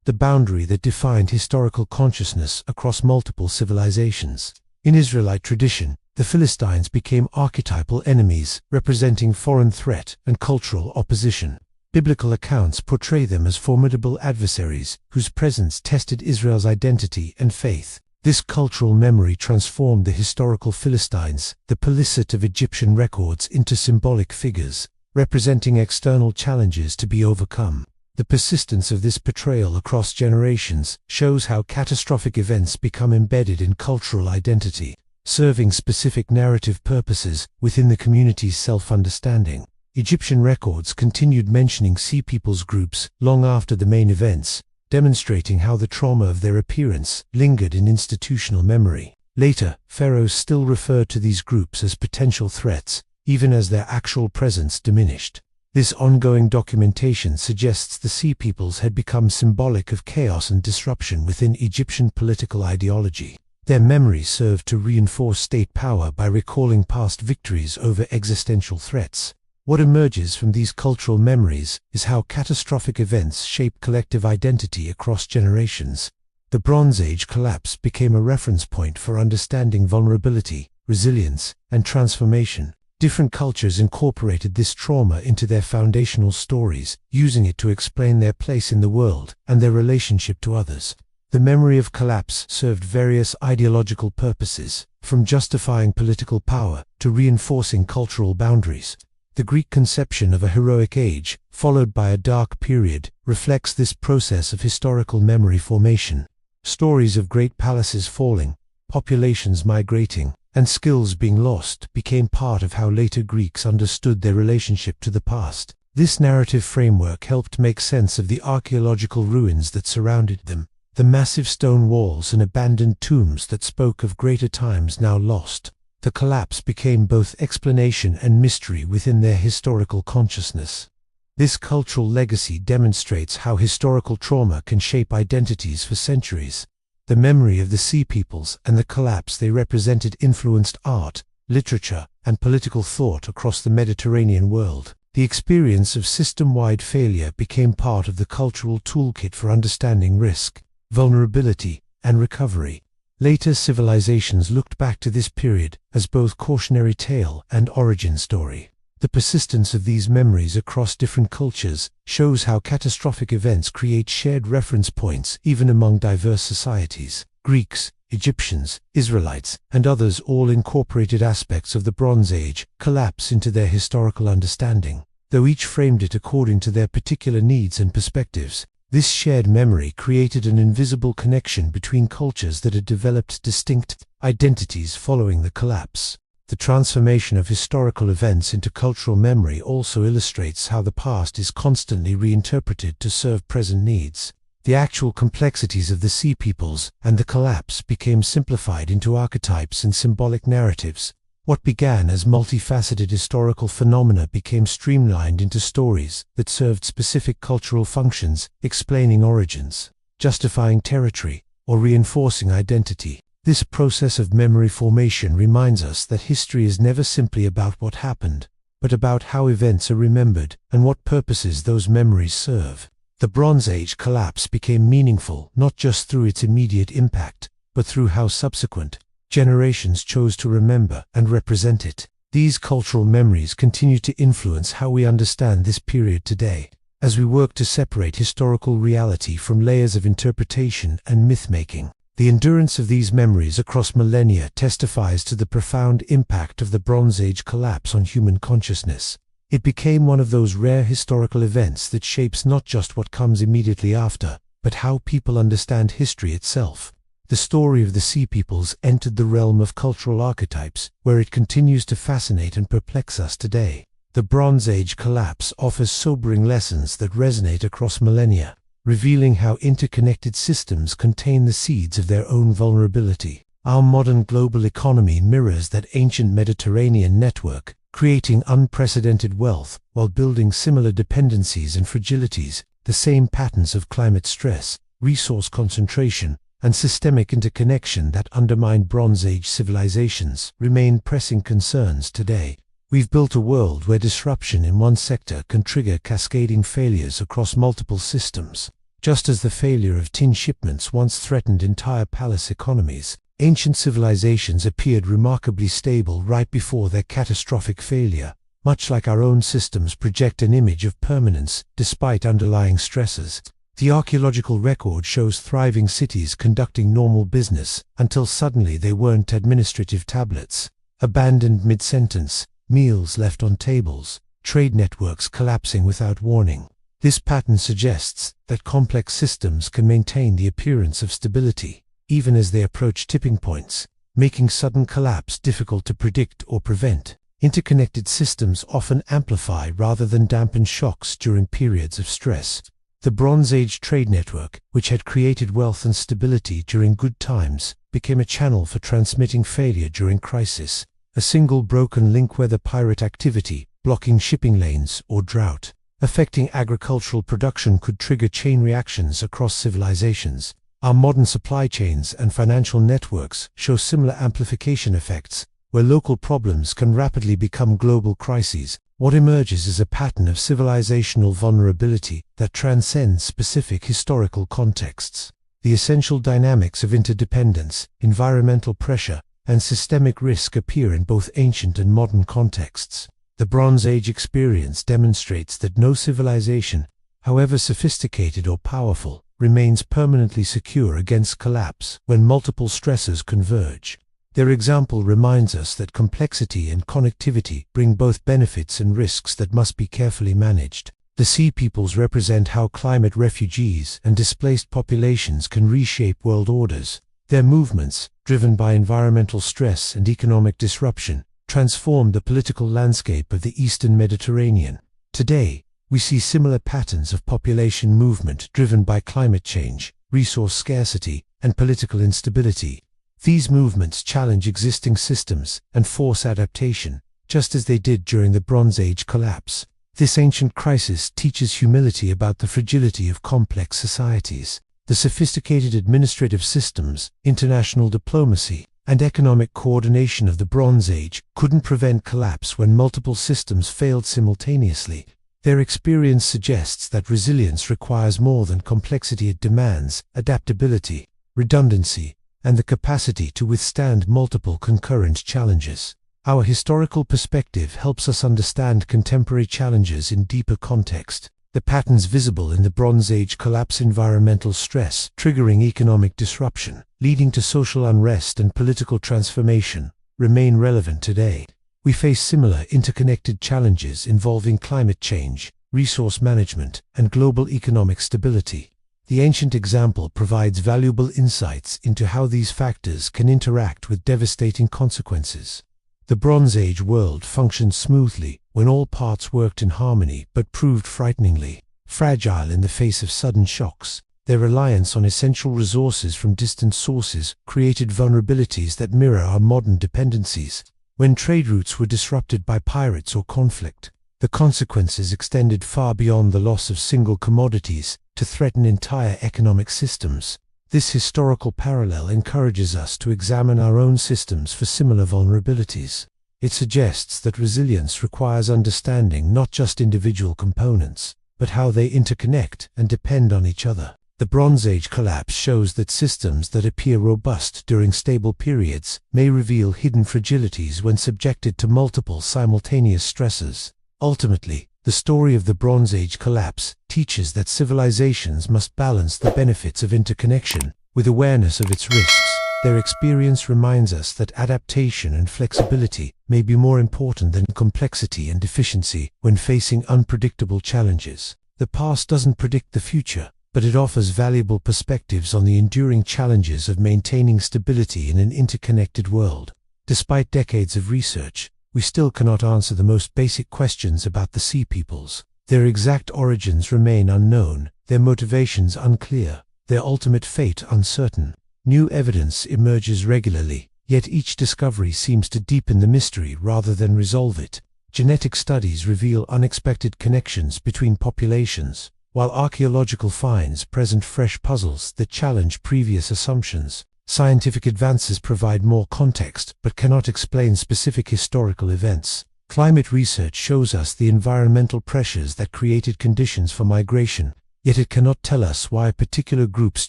the boundary that defined historical consciousness across multiple civilizations. In Israelite tradition, the Philistines became archetypal enemies, representing foreign threat and cultural opposition. Biblical accounts portray them as formidable adversaries whose presence tested Israel's identity and faith. This cultural memory transformed the historical Philistines, the Peleset of Egyptian records, into symbolic figures, representing external challenges to be overcome. The persistence of this portrayal across generations shows how catastrophic events become embedded in cultural identity, serving specific narrative purposes within the community's self-understanding. Egyptian records continued mentioning Sea Peoples groups long after the main events, demonstrating how the trauma of their appearance lingered in institutional memory. Later, pharaohs still referred to these groups as potential threats, even as their actual presence diminished. This ongoing documentation suggests the Sea Peoples had become symbolic of chaos and disruption within Egyptian political ideology. Their memory served to reinforce state power by recalling past victories over existential threats. What emerges from these cultural memories is how catastrophic events shape collective identity across generations. The Bronze Age collapse became a reference point for understanding vulnerability, resilience, and transformation. Different cultures incorporated this trauma into their foundational stories, using it to explain their place in the world and their relationship to others. The memory of collapse served various ideological purposes, from justifying political power to reinforcing cultural boundaries. The Greek conception of a heroic age, followed by a dark period, reflects this process of historical memory formation. Stories of great palaces falling, populations migrating, and skills being lost became part of how later Greeks understood their relationship to the past. This narrative framework helped make sense of the archaeological ruins that surrounded them, the massive stone walls and abandoned tombs that spoke of greater times now lost. The collapse became both explanation and mystery within their historical consciousness. This cultural legacy demonstrates how historical trauma can shape identities for centuries. The memory of the Sea Peoples and the collapse they represented influenced art, literature, and political thought across the Mediterranean world. The experience of system-wide failure became part of the cultural toolkit for understanding risk, vulnerability, and recovery. Later civilizations looked back to this period as both cautionary tale and origin story. The persistence of these memories across different cultures shows how catastrophic events create shared reference points even among diverse societies. Greeks, Egyptians, Israelites, and others all incorporated aspects of the Bronze Age collapse into their historical understanding. Though each framed it according to their particular needs and perspectives, this shared memory created an invisible connection between cultures that had developed distinct identities following the collapse. The transformation of historical events into cultural memory also illustrates how the past is constantly reinterpreted to serve present needs. The actual complexities of the Sea Peoples and the collapse became simplified into archetypes and symbolic narratives. What began as multifaceted historical phenomena became streamlined into stories that served specific cultural functions, explaining origins, justifying territory, or reinforcing identity. This process of memory formation reminds us that history is never simply about what happened, but about how events are remembered and what purposes those memories serve. The Bronze Age collapse became meaningful not just through its immediate impact, but through how subsequent generations chose to remember and represent it. These cultural memories continue to influence how we understand this period today, as we work to separate historical reality from layers of interpretation and myth-making. The endurance of these memories across millennia testifies to the profound impact of the Bronze Age collapse on human consciousness. It became one of those rare historical events that shapes not just what comes immediately after, but how people understand history itself. The story of the Sea Peoples entered the realm of cultural archetypes, where it continues to fascinate and perplex us today. The Bronze Age collapse offers sobering lessons that resonate across millennia, revealing how interconnected systems contain the seeds of their own vulnerability. Our modern global economy mirrors that ancient Mediterranean network, creating unprecedented wealth while building similar dependencies and fragilities. The same patterns of climate stress, resource concentration, and systemic interconnection that undermined Bronze Age civilizations remain pressing concerns today. We've built a world where disruption in one sector can trigger cascading failures across multiple systems. Just as the failure of tin shipments once threatened entire palace economies, ancient civilizations appeared remarkably stable right before their catastrophic failure. Much like our own systems project an image of permanence despite underlying stresses. The archaeological record shows thriving cities conducting normal business until suddenly they weren't. Administrative tablets abandoned mid-sentence, meals left on tables, trade networks collapsing without warning. This pattern suggests that complex systems can maintain the appearance of stability, even as they approach tipping points, making sudden collapse difficult to predict or prevent. Interconnected systems often amplify rather than dampen shocks during periods of stress. The Bronze Age trade network, which had created wealth and stability during good times, became a channel for transmitting failure during crisis. A single broken link, whether pirate activity, blocking shipping lanes, or drought, affecting agricultural production, could trigger chain reactions across civilizations. Our modern supply chains and financial networks show similar amplification effects, where local problems can rapidly become global crises. What emerges is a pattern of civilizational vulnerability that transcends specific historical contexts. The essential dynamics of interdependence, environmental pressure, and systemic risk appear in both ancient and modern contexts. The Bronze Age experience demonstrates that no civilization, however sophisticated or powerful, remains permanently secure against collapse when multiple stressors converge. Their example reminds us that complexity and connectivity bring both benefits and risks that must be carefully managed. The Sea Peoples represent how climate refugees and displaced populations can reshape world orders. Their movements, driven by environmental stress and economic disruption, transformed the political landscape of the Eastern Mediterranean. Today, we see similar patterns of population movement driven by climate change, resource scarcity, and political instability. These movements challenge existing systems and force adaptation, just as they did during the Bronze Age collapse. This ancient crisis teaches humility about the fragility of complex societies. The sophisticated administrative systems, international diplomacy, and economic coordination of the Bronze Age couldn't prevent collapse when multiple systems failed simultaneously. Their experience suggests that resilience requires more than complexity. It demands adaptability, redundancy, and the capacity to withstand multiple concurrent challenges. Our historical perspective helps us understand contemporary challenges in deeper context. The patterns visible in the Bronze Age collapse, environmental stress, triggering economic disruption, leading to social unrest and political transformation, remain relevant today. We face similar interconnected challenges involving climate change, resource management, and global economic stability. The ancient example provides valuable insights into how these factors can interact with devastating consequences. The Bronze Age world functioned smoothly when all parts worked in harmony, but proved frighteningly fragile in the face of sudden shocks. Their reliance on essential resources from distant sources created vulnerabilities that mirror our modern dependencies. When trade routes were disrupted by pirates or conflict, the consequences extended far beyond the loss of single commodities to threaten entire economic systems. This historical parallel encourages us to examine our own systems for similar vulnerabilities. It suggests that resilience requires understanding not just individual components, but how they interconnect and depend on each other. The Bronze Age collapse shows that systems that appear robust during stable periods may reveal hidden fragilities when subjected to multiple simultaneous stresses. Ultimately, the story of the Bronze Age collapse teaches that civilizations must balance the benefits of interconnection with awareness of its risks. Their experience reminds us that adaptation and flexibility may be more important than complexity and efficiency when facing unpredictable challenges. The past doesn't predict the future, but it offers valuable perspectives on the enduring challenges of maintaining stability in an interconnected world. Despite decades of research, we still cannot answer the most basic questions about the Sea Peoples. Their exact origins remain unknown, their motivations unclear, their ultimate fate uncertain. New evidence emerges regularly, yet each discovery seems to deepen the mystery rather than resolve it. Genetic studies reveal unexpected connections between populations, while archaeological finds present fresh puzzles that challenge previous assumptions. Scientific advances provide more context but cannot explain specific historical events. Climate research shows us the environmental pressures that created conditions for migration, yet it cannot tell us why particular groups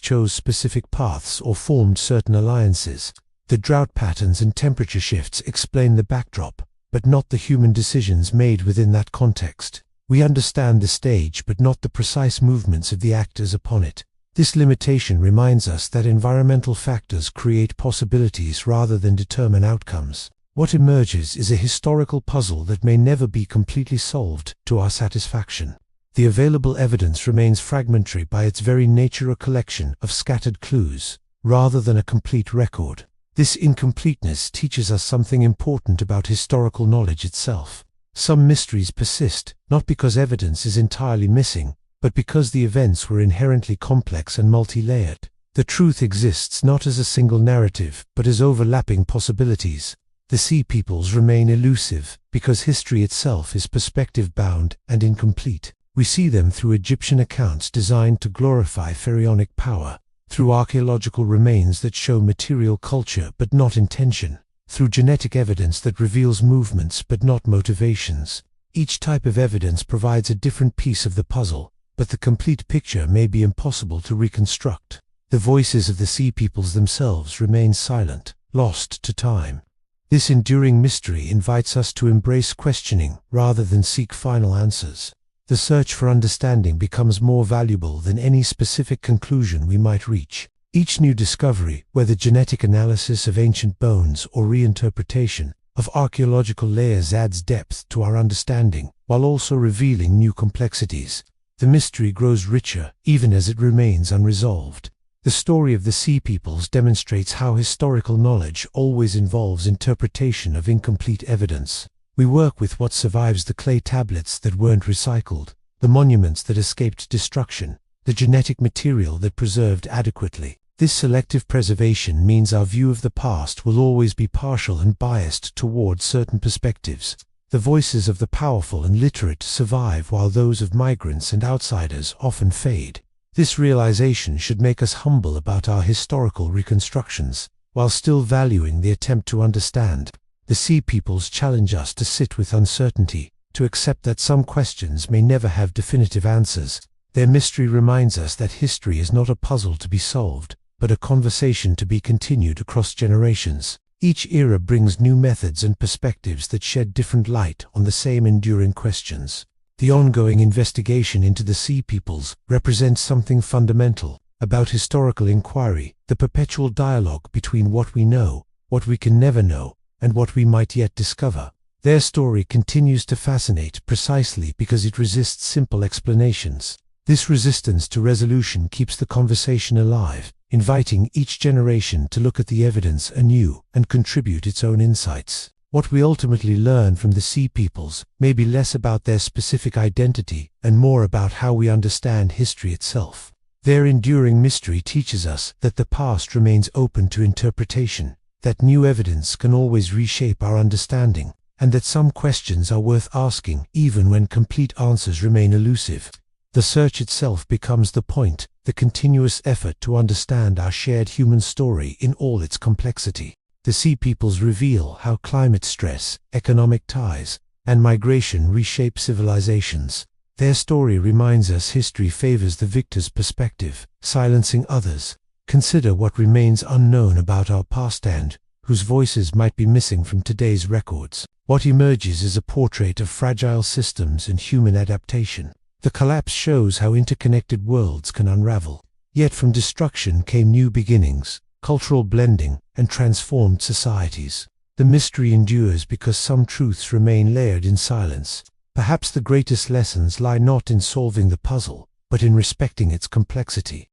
chose specific paths or formed certain alliances. The drought patterns and temperature shifts explain the backdrop, but not the human decisions made within that context. We understand the stage but not the precise movements of the actors upon it. This limitation reminds us that environmental factors create possibilities rather than determine outcomes. What emerges is a historical puzzle that may never be completely solved to our satisfaction. The available evidence remains fragmentary by its very nature, a collection of scattered clues, rather than a complete record. This incompleteness teaches us something important about historical knowledge itself. Some mysteries persist, not because evidence is entirely missing, but because the events were inherently complex and multi-layered. The truth exists not as a single narrative, but as overlapping possibilities. The Sea Peoples remain elusive, because history itself is perspective-bound and incomplete. We see them through Egyptian accounts designed to glorify pharaonic power, through archaeological remains that show material culture but not intention, through genetic evidence that reveals movements but not motivations. Each type of evidence provides a different piece of the puzzle, but the complete picture may be impossible to reconstruct. The voices of the Sea Peoples themselves remain silent, lost to time. This enduring mystery invites us to embrace questioning rather than seek final answers. The search for understanding becomes more valuable than any specific conclusion we might reach. Each new discovery, whether genetic analysis of ancient bones or reinterpretation of archaeological layers, adds depth to our understanding, while also revealing new complexities. The mystery grows richer, even as it remains unresolved. The story of the Sea Peoples demonstrates how historical knowledge always involves interpretation of incomplete evidence. We work with what survives: the clay tablets that weren't recycled, the monuments that escaped destruction, the genetic material that preserved adequately. This selective preservation means our view of the past will always be partial and biased toward certain perspectives. The voices of the powerful and literate survive, while those of migrants and outsiders often fade. This realization should make us humble about our historical reconstructions, while still valuing the attempt to understand. The Sea Peoples challenge us to sit with uncertainty, to accept that some questions may never have definitive answers. Their mystery reminds us that history is not a puzzle to be solved, but a conversation to be continued across generations. Each era brings new methods and perspectives that shed different light on the same enduring questions. The ongoing investigation into the Sea Peoples represents something fundamental about historical inquiry, the perpetual dialogue between what we know, what we can never know, and what we might yet discover. Their story continues to fascinate precisely because it resists simple explanations. This resistance to resolution keeps the conversation alive, inviting each generation to look at the evidence anew and contribute its own insights. What we ultimately learn from the Sea Peoples may be less about their specific identity and more about how we understand history itself. Their enduring mystery teaches us that the past remains open to interpretation, that new evidence can always reshape our understanding, and that some questions are worth asking even when complete answers remain elusive. The search itself becomes the point, the continuous effort to understand our shared human story in all its complexity. The Sea Peoples reveal how climate stress, economic ties, and migration reshape civilizations. Their story reminds us history favors the victor's perspective, silencing others. Consider what remains unknown about our past and whose voices might be missing from today's records. What emerges is a portrait of fragile systems and human adaptation. The collapse shows how interconnected worlds can unravel. Yet from destruction came new beginnings, cultural blending, and transformed societies. The mystery endures because some truths remain layered in silence. Perhaps the greatest lessons lie not in solving the puzzle, but in respecting its complexity.